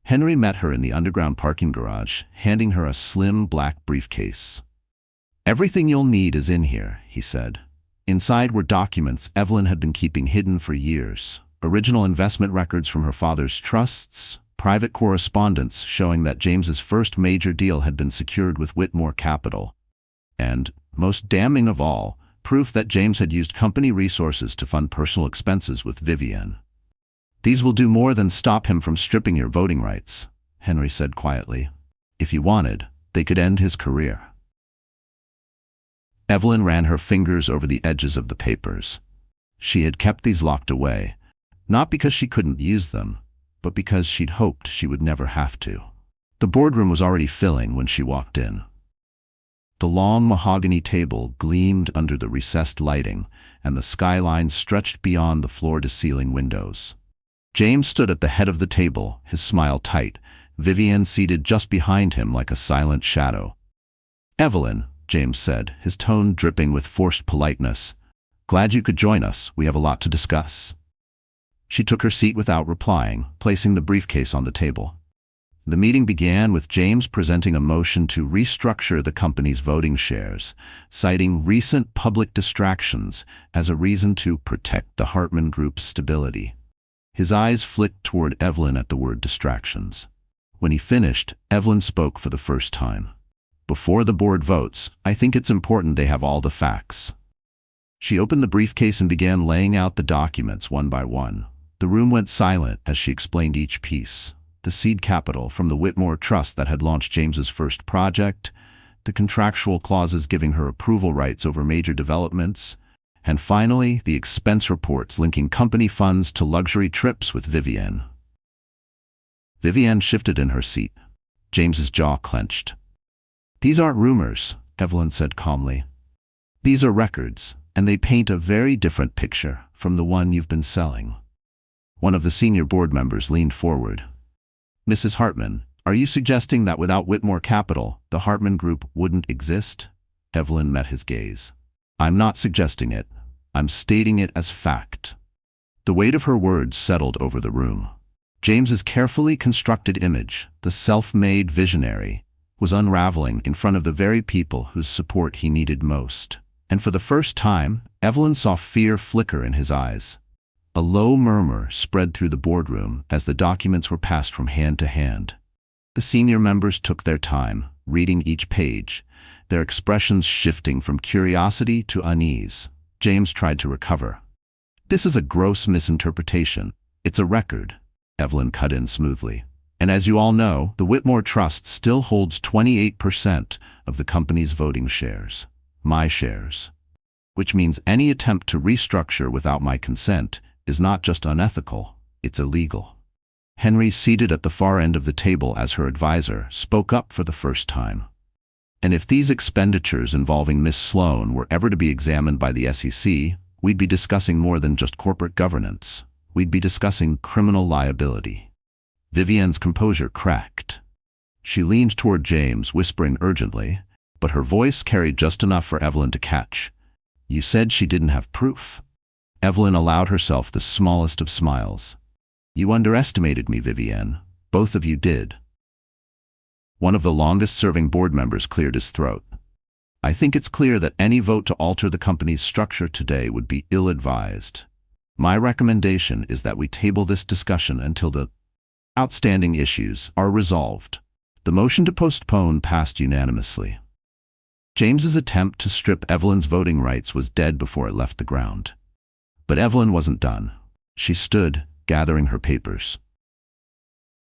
Henry met her in the underground parking garage, handing her a slim black briefcase. "Everything you'll need is in here," he said. Inside were documents Evelyn had been keeping hidden for years. Original investment records from her father's trusts, private correspondence showing that James's first major deal had been secured with Whitmore Capital. And, most damning of all, proof that James had used company resources to fund personal expenses with Vivienne. "These will do more than stop him from stripping your voting rights," Henry said quietly. "If you wanted, they could end his career." Evelyn ran her fingers over the edges of the papers. She had kept these locked away, not because she couldn't use them, but because she'd hoped she would never have to. The boardroom was already filling when she walked in. The long mahogany table gleamed under the recessed lighting, and the skyline stretched beyond the floor-to-ceiling windows. James stood at the head of the table, his smile tight, Vivienne seated just behind him like a silent shadow. "Evelyn," James said, his tone dripping with forced politeness, "glad you could join us. We have a lot to discuss." She took her seat without replying, placing the briefcase on the table. The meeting began with James presenting a motion to restructure the company's voting shares, citing recent public distractions as a reason to protect the Hartman Group's stability. His eyes flicked toward Evelyn at the word distractions. When he finished, Evelyn spoke for the first time. "Before the board votes, I think it's important they have all the facts." She opened the briefcase and began laying out the documents one by one. The room went silent as she explained each piece. The seed capital from the Whitmore Trust that had launched James's first project, the contractual clauses giving her approval rights over major developments, and finally, the expense reports linking company funds to luxury trips with Vivienne. Vivienne shifted in her seat. James's jaw clenched. "These aren't rumors," Evelyn said calmly. "These are records, and they paint a very different picture from the one you've been selling." One of the senior board members leaned forward. "Mrs. Hartman, are you suggesting that without Whitmore Capital, the Hartman Group wouldn't exist?" Evelyn met his gaze. "I'm not suggesting it. I'm stating it as fact." The weight of her words settled over the room. James's carefully constructed image, the self-made visionary, was unraveling in front of the very people whose support he needed most. And for the first time, Evelyn saw fear flicker in his eyes. A low murmur spread through the boardroom as the documents were passed from hand to hand. The senior members took their time, reading each page, their expressions shifting from curiosity to unease. James tried to recover. "This is a gross misinterpretation. It's a record," Evelyn cut in smoothly. "And as you all know, the Whitmore Trust still holds 28% of the company's voting shares. My shares. Which means any attempt to restructure without my consent is not just unethical, it's illegal." Henry, seated at the far end of the table as her advisor, spoke up for the first time. "And if these expenditures involving Miss Sloan were ever to be examined by the SEC, we'd be discussing more than just corporate governance. We'd be discussing criminal liability." Vivienne's composure cracked. She leaned toward James, whispering urgently, but her voice carried just enough for Evelyn to catch. "You said she didn't have proof." Evelyn allowed herself the smallest of smiles. "You underestimated me, Vivienne. Both of you did." One of the longest-serving board members cleared his throat. "I think it's clear that any vote to alter the company's structure today would be ill-advised. My recommendation is that we table this discussion until the outstanding issues are resolved." The motion to postpone passed unanimously. James's attempt to strip Evelyn's voting rights was dead before it left the ground. But Evelyn wasn't done. She stood, gathering her papers.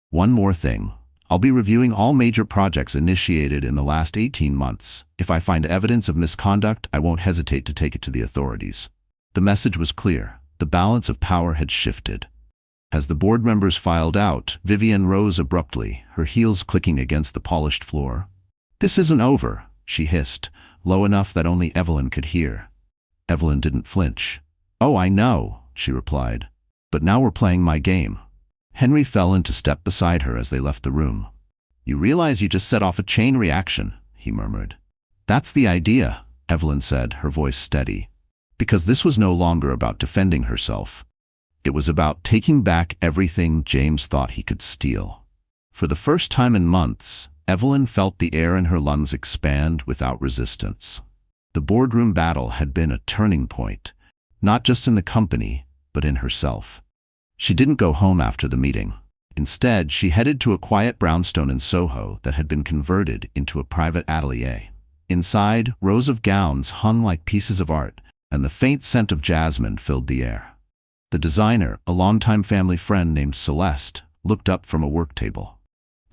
"One more thing. I'll be reviewing all major projects initiated in the last 18 months. If I find evidence of misconduct, I won't hesitate to take it to the authorities." The message was clear. The balance of power had shifted. As the board members filed out, Vivienne rose abruptly, her heels clicking against the polished floor. "This isn't over," she hissed, low enough that only Evelyn could hear. Evelyn didn't flinch. "Oh, I know," she replied. "But now we're playing my game." Henry fell into step beside her as they left the room. "You realize you just set off a chain reaction," he murmured. "That's the idea," Evelyn said, her voice steady. Because this was no longer about defending herself. It was about taking back everything James thought he could steal. For the first time in months, Evelyn felt the air in her lungs expand without resistance. The boardroom battle had been a turning point, not just in the company, but in herself. She didn't go home after the meeting. Instead, she headed to a quiet brownstone in Soho that had been converted into a private atelier. Inside, rows of gowns hung like pieces of art, and the faint scent of jasmine filled the air. The designer, a longtime family friend named Celeste, looked up from a work table.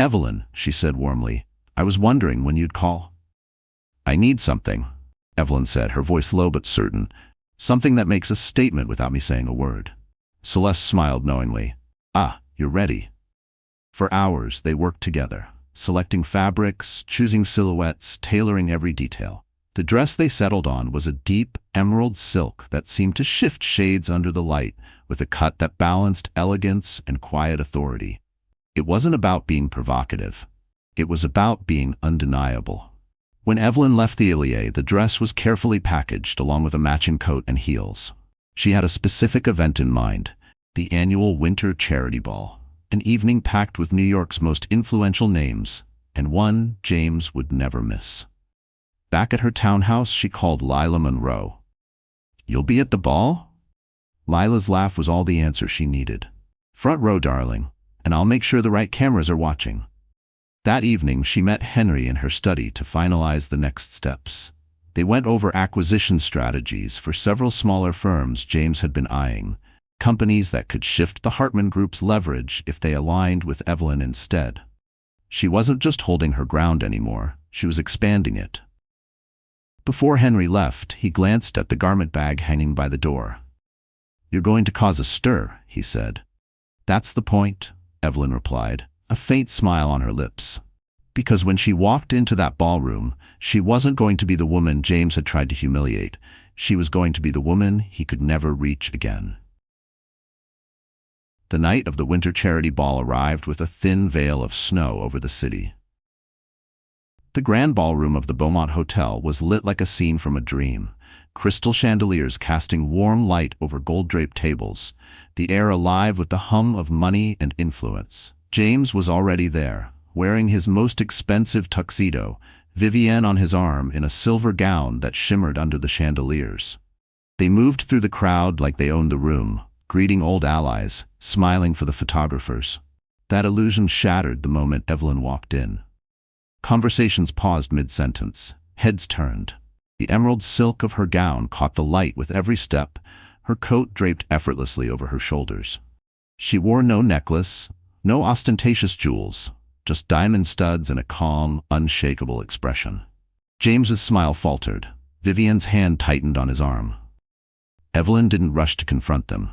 "Evelyn," she said warmly, "I was wondering when you'd call." "I need something," Evelyn said, her voice low but certain. "Something that makes a statement without me saying a word." Celeste smiled knowingly. "Ah, you're ready." For hours they worked together, selecting fabrics, choosing silhouettes, tailoring every detail. The dress they settled on was a deep emerald silk that seemed to shift shades under the light, with a cut that balanced elegance and quiet authority. It wasn't about being provocative. It was about being undeniable. When Evelyn left the atelier, the dress was carefully packaged along with a matching coat and heels. She had a specific event in mind, the annual winter charity ball, an evening packed with New York's most influential names, and one James would never miss. Back at her townhouse, she called Lila Monroe. "You'll be at the ball?" Lila's laugh was all the answer she needed. "Front row, darling, and I'll make sure the right cameras are watching." That evening, she met Henry in her study to finalize the next steps. They went over acquisition strategies for several smaller firms James had been eyeing, companies that could shift the Hartman Group's leverage if they aligned with Evelyn instead. She wasn't just holding her ground anymore, she was expanding it. Before Henry left, he glanced at the garment bag hanging by the door. "You're going to cause a stir," he said. "That's the point," Evelyn replied, a faint smile on her lips. Because when she walked into that ballroom, she wasn't going to be the woman James had tried to humiliate. She was going to be the woman he could never reach again. The night of the winter charity ball arrived with a thin veil of snow over the city. The grand ballroom of the Beaumont Hotel was lit like a scene from a dream, crystal chandeliers casting warm light over gold-draped tables, the air alive with the hum of money and influence. James was already there, wearing his most expensive tuxedo, Vivienne on his arm in a silver gown that shimmered under the chandeliers. They moved through the crowd like they owned the room, greeting old allies, smiling for the photographers. That illusion shattered the moment Evelyn walked in. Conversations paused mid-sentence, heads turned. The emerald silk of her gown caught the light with every step, her coat draped effortlessly over her shoulders. She wore no necklace, no ostentatious jewels, just diamond studs and a calm, unshakable expression. James's smile faltered. Vivienne's hand tightened on his arm. Evelyn didn't rush to confront them.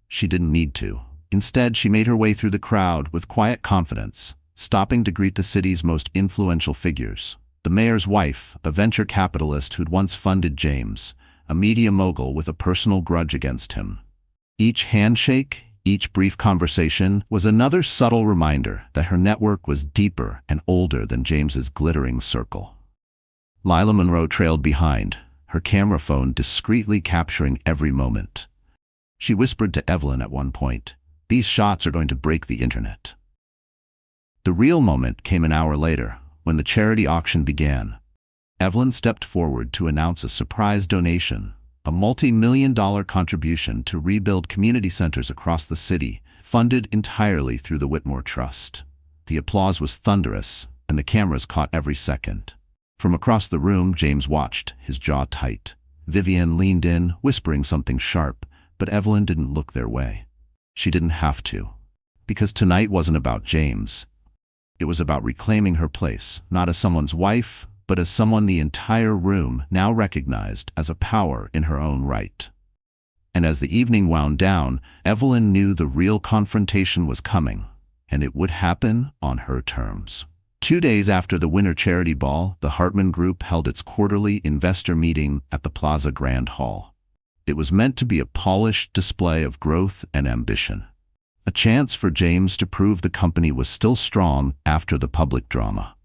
She didn't need to. Instead, she made her way through the crowd with quiet confidence, stopping to greet the city's most influential figures. The mayor's wife, a venture capitalist who'd once funded James, a media mogul with a personal grudge against him. Each handshake, each brief conversation was another subtle reminder that her network was deeper and older than James's glittering circle. Lila Monroe trailed behind, her camera phone discreetly capturing every moment. She whispered to Evelyn at one point, "These shots are going to break the internet." The real moment came an hour later, when the charity auction began. Evelyn stepped forward to announce a surprise donation, a multi-million-dollar contribution to rebuild community centers across the city, funded entirely through the Whitmore Trust. The applause was thunderous, and the cameras caught every second. From across the room, James watched, his jaw tight. Vivienne leaned in, whispering something sharp, but Evelyn didn't look their way. She didn't have to. Because tonight wasn't about James. It was about reclaiming her place, not as someone's wife, but as someone the entire room now recognized as a power in her own right. And as the evening wound down, Evelyn knew the real confrontation was coming, and it would happen on her terms. 2 days after the winter charity ball, the Hartman Group held its quarterly investor meeting at the Plaza Grand Hall. It was meant to be a polished display of growth and ambition, a chance for James to prove the company was still strong after the public drama.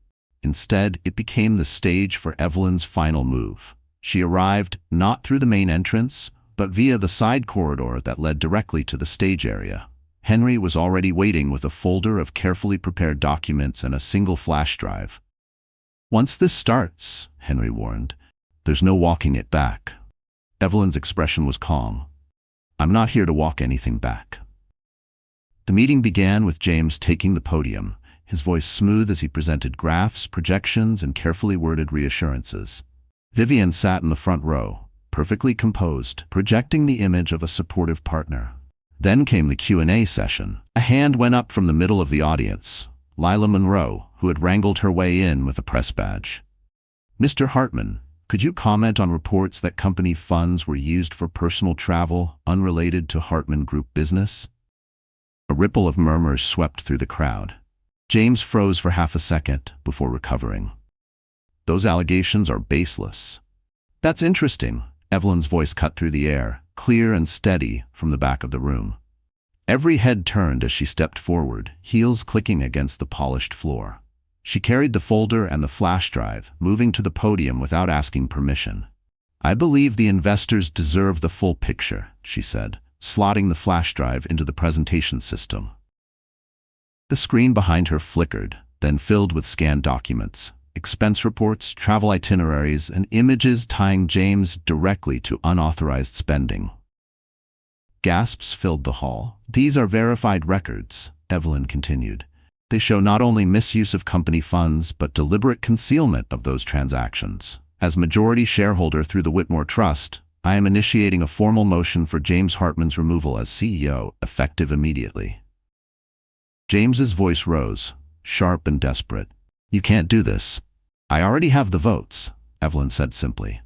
Instead, it became the stage for Evelyn's final move. She arrived not through the main entrance, but via the side corridor that led directly to the stage area. Henry was already waiting with a folder of carefully prepared documents and a single flash drive. "Once this starts," Henry warned, "there's no walking it back." Evelyn's expression was calm. "I'm not here to walk anything back." The meeting began with James taking the podium, his voice smooth as he presented graphs, projections, and carefully worded reassurances. Vivian sat in the front row, perfectly composed, projecting the image of a supportive partner. Then came the Q&A session. A hand went up from the middle of the audience. Lila Monroe, who had wrangled her way in with a press badge. "Mr. Hartman, could you comment on reports that company funds were used for personal travel unrelated to Hartman Group business?" A ripple of murmurs swept through the crowd. James froze for half a second before recovering. "Those allegations are baseless." "That's interesting," Evelyn's voice cut through the air, clear and steady from the back of the room. Every head turned as she stepped forward, heels clicking against the polished floor. She carried the folder and the flash drive, moving to the podium without asking permission. "I believe the investors deserve the full picture," she said, slotting the flash drive into the presentation system. The screen behind her flickered, then filled with scanned documents, expense reports, travel itineraries, and images tying James directly to unauthorized spending. Gasps filled the hall. "These are verified records," Evelyn continued. "They show not only misuse of company funds, but deliberate concealment of those transactions. As majority shareholder through the Whitmore Trust, I am initiating a formal motion for James Hartman's removal as CEO, effective immediately." James's voice rose, sharp and desperate. "You can't do this." "I already have the votes," Evelyn said simply.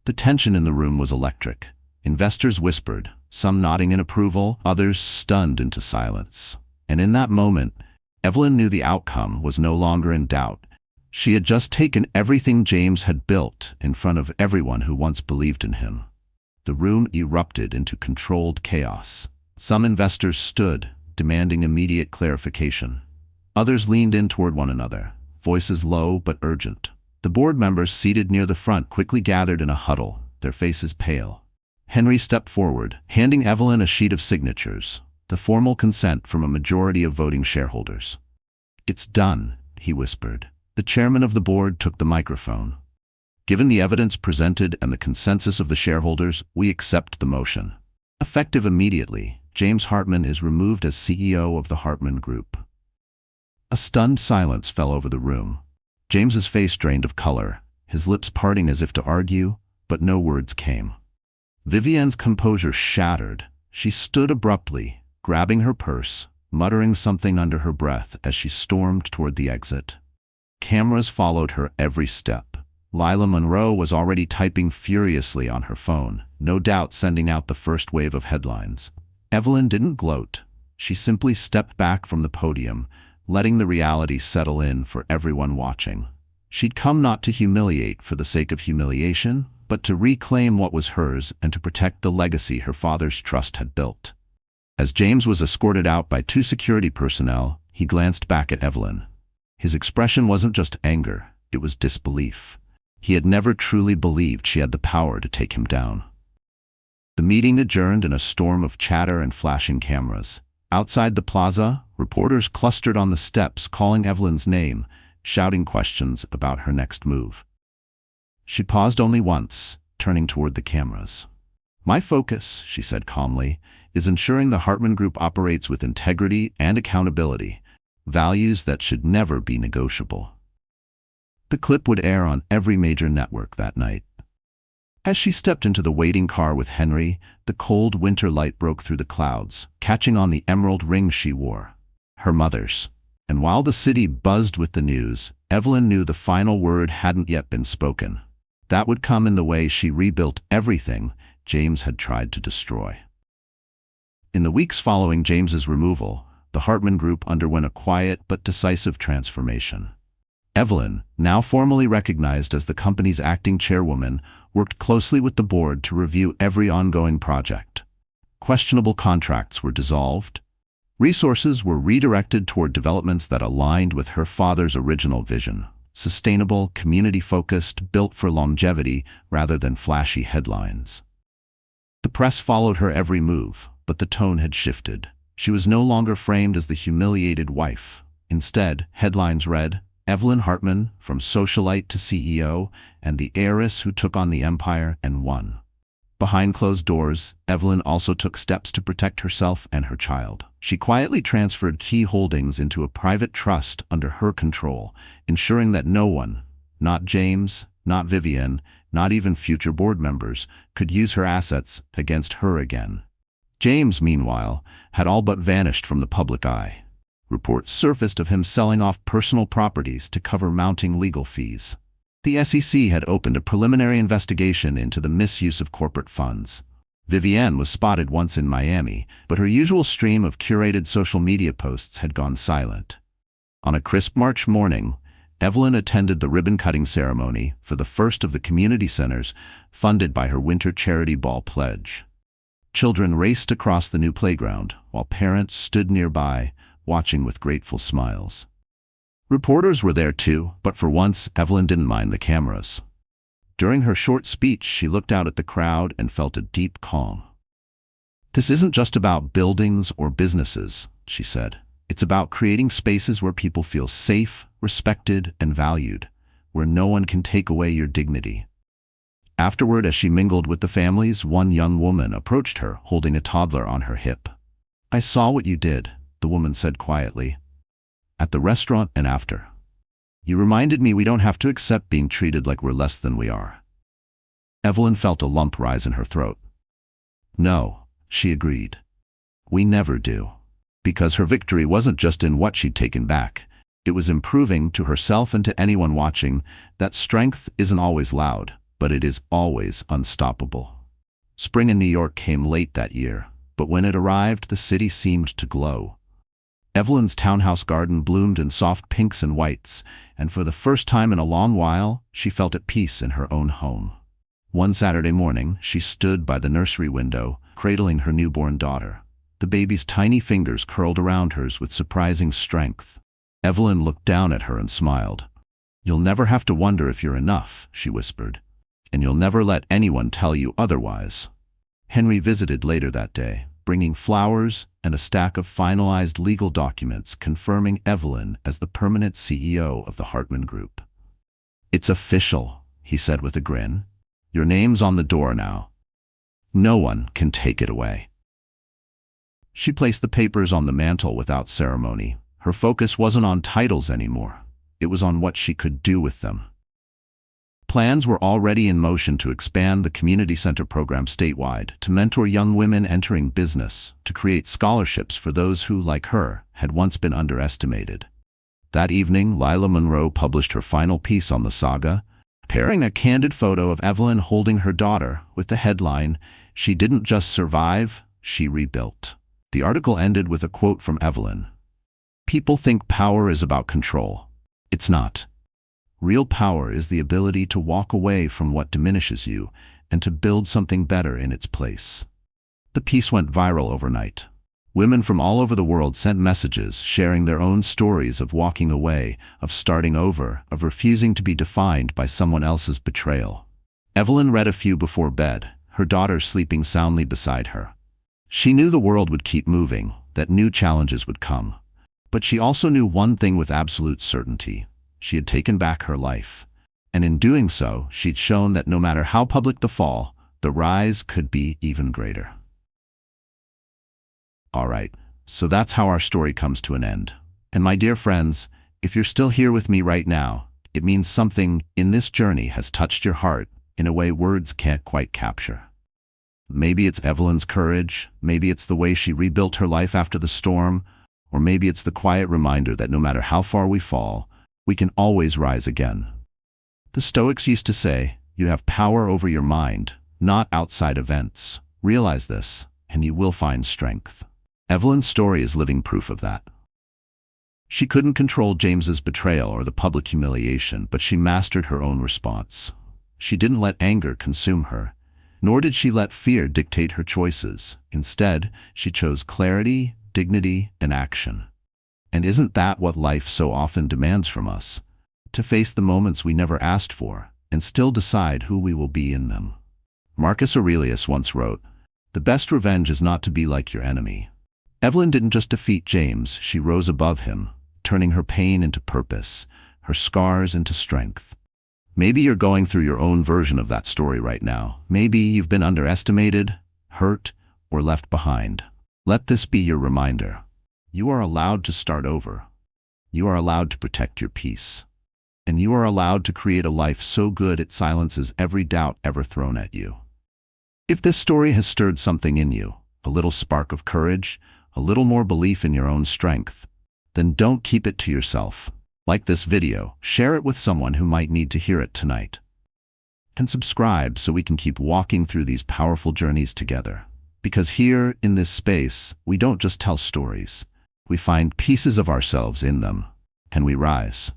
The tension in the room was electric. Investors whispered, some nodding in approval, others stunned into silence. And in that moment, Evelyn knew the outcome was no longer in doubt. She had just taken everything James had built in front of everyone who once believed in him. The room erupted into controlled chaos. Some investors stood, demanding immediate clarification. Others leaned in toward one another, voices low but urgent. The board members seated near the front quickly gathered in a huddle, their faces pale. Henry stepped forward, handing Evelyn a sheet of signatures, the formal consent from a majority of voting shareholders. "It's done," he whispered. The chairman of the board took the microphone. "Given the evidence presented and the consensus of the shareholders, we accept the motion. Effective immediately, James Hartman is removed as CEO of the Hartman Group." A stunned silence fell over the room. James's face drained of color, his lips parting as if to argue, but no words came. Vivian's composure shattered. She stood abruptly, grabbing her purse, muttering something under her breath as she stormed toward the exit. Cameras followed her every step. Lila Monroe was already typing furiously on her phone, no doubt sending out the first wave of headlines. Evelyn didn't gloat. She simply stepped back from the podium, letting the reality settle in for everyone watching. She'd come not to humiliate for the sake of humiliation, but to reclaim what was hers and to protect the legacy her father's trust had built. As James was escorted out by 2 security personnel, he glanced back at Evelyn. His expression wasn't just anger, it was disbelief. He had never truly believed she had the power to take him down. The meeting adjourned in a storm of chatter and flashing cameras. Outside the plaza, reporters clustered on the steps calling Evelyn's name, shouting questions about her next move. She paused only once, turning toward the cameras. "My focus," she said calmly, "is ensuring the Hartman Group operates with integrity and accountability, values that should never be negotiable." The clip would air on every major network that night. As she stepped into the waiting car with Henry, the cold winter light broke through the clouds, catching on the emerald ring she wore, her mother's. And while the city buzzed with the news, Evelyn knew the final word hadn't yet been spoken. That would come in the way she rebuilt everything James had tried to destroy. In the weeks following James's removal, the Hartman Group underwent a quiet but decisive transformation. Evelyn, now formally recognized as the company's acting chairwoman, worked closely with the board to review every ongoing project. Questionable contracts were dissolved. Resources were redirected toward developments that aligned with her father's original vision: sustainable, community-focused, built for longevity rather than flashy headlines. The press followed her every move, but the tone had shifted. She was no longer framed as the humiliated wife. Instead, headlines read, "Evelyn Hartman, from socialite to CEO, and the heiress who took on the empire and won." Behind closed doors, Evelyn also took steps to protect herself and her child. She quietly transferred key holdings into a private trust under her control, ensuring that no one, not James, not Vivian, not even future board members, could use her assets against her again. James, meanwhile, had all but vanished from the public eye. Reports surfaced of him selling off personal properties to cover mounting legal fees. The SEC had opened a preliminary investigation into the misuse of corporate funds. Vivienne was spotted once in Miami, but her usual stream of curated social media posts had gone silent. On a crisp March morning, Evelyn attended the ribbon-cutting ceremony for the first of the community centers funded by her winter charity ball pledge. Children raced across the new playground, while parents stood nearby, watching with grateful smiles. Reporters were there too, but for once, Evelyn didn't mind the cameras. During her short speech, she looked out at the crowd and felt a deep calm. "This isn't just about buildings or businesses," she said. "It's about creating spaces where people feel safe, respected, and valued, where no one can take away your dignity." Afterward, as she mingled with the families, one young woman approached her, holding a toddler on her hip. "I saw what you did," the woman said quietly. "At the restaurant and after. You reminded me we don't have to accept being treated like we're less than we are." Evelyn felt a lump rise in her throat. "No," she agreed. "We never do." Because her victory wasn't just in what she'd taken back. It was in proving to herself and to anyone watching that strength isn't always loud, but it is always unstoppable. Spring in New York came late that year, but when it arrived, the city seemed to glow. Evelyn's townhouse garden bloomed in soft pinks and whites, and for the first time in a long while, she felt at peace in her own home. One Saturday morning, she stood by the nursery window, cradling her newborn daughter. The baby's tiny fingers curled around hers with surprising strength. Evelyn looked down at her and smiled. "You'll never have to wonder if you're enough," she whispered, "and you'll never let anyone tell you otherwise." Henry visited later that day, bringing flowers and a stack of finalized legal documents confirming Evelyn as the permanent CEO of the Hartman Group. "It's official," he said with a grin. "Your name's on the door now. No one can take it away." She placed the papers on the mantel without ceremony. Her focus wasn't on titles anymore. It was on what she could do with them. Plans were already in motion to expand the community center program statewide, to mentor young women entering business, to create scholarships for those who, like her, had once been underestimated. That evening, Lila Monroe published her final piece on the saga, pairing a candid photo of Evelyn holding her daughter with the headline, "She didn't just survive, she rebuilt." The article ended with a quote from Evelyn. "People think power is about control. It's not. Real power is the ability to walk away from what diminishes you and to build something better in its place." The piece went viral overnight. Women from all over the world sent messages sharing their own stories of walking away, of starting over, of refusing to be defined by someone else's betrayal. Evelyn read a few before bed, her daughter sleeping soundly beside her. She knew the world would keep moving, that new challenges would come. But she also knew one thing with absolute certainty. She had taken back her life. And in doing so, she'd shown that no matter how public the fall, the rise could be even greater. All right, so that's how our story comes to an end. And my dear friends, if you're still here with me right now, it means something in this journey has touched your heart in a way words can't quite capture. Maybe it's Evelyn's courage, maybe it's the way she rebuilt her life after the storm, or maybe it's the quiet reminder that no matter how far we fall, we can always rise again. The Stoics used to say, you have power over your mind, not outside events. Realize this. and you will find strength. Evelyn's story is living proof of that. She couldn't control James's betrayal or the public humiliation, but she mastered her own response. She didn't let anger consume her, nor did she let fear dictate her choices. Instead, she chose clarity, dignity, and action. And isn't that what life so often demands from us? To face the moments we never asked for, and still decide who we will be in them. Marcus Aurelius once wrote, "The best revenge is not to be like your enemy." Evelyn didn't just defeat James, she rose above him, turning her pain into purpose, her scars into strength. Maybe you're going through your own version of that story right now. Maybe you've been underestimated, hurt, or left behind. Let this be your reminder. You are allowed to start over. You are allowed to protect your peace. And you are allowed to create a life so good it silences every doubt ever thrown at you. If this story has stirred something in you, a little spark of courage, a little more belief in your own strength, then don't keep it to yourself. Like this video, share it with someone who might need to hear it tonight. And subscribe so we can keep walking through these powerful journeys together. Because here, in this space, we don't just tell stories. We find pieces of ourselves in them, and we rise.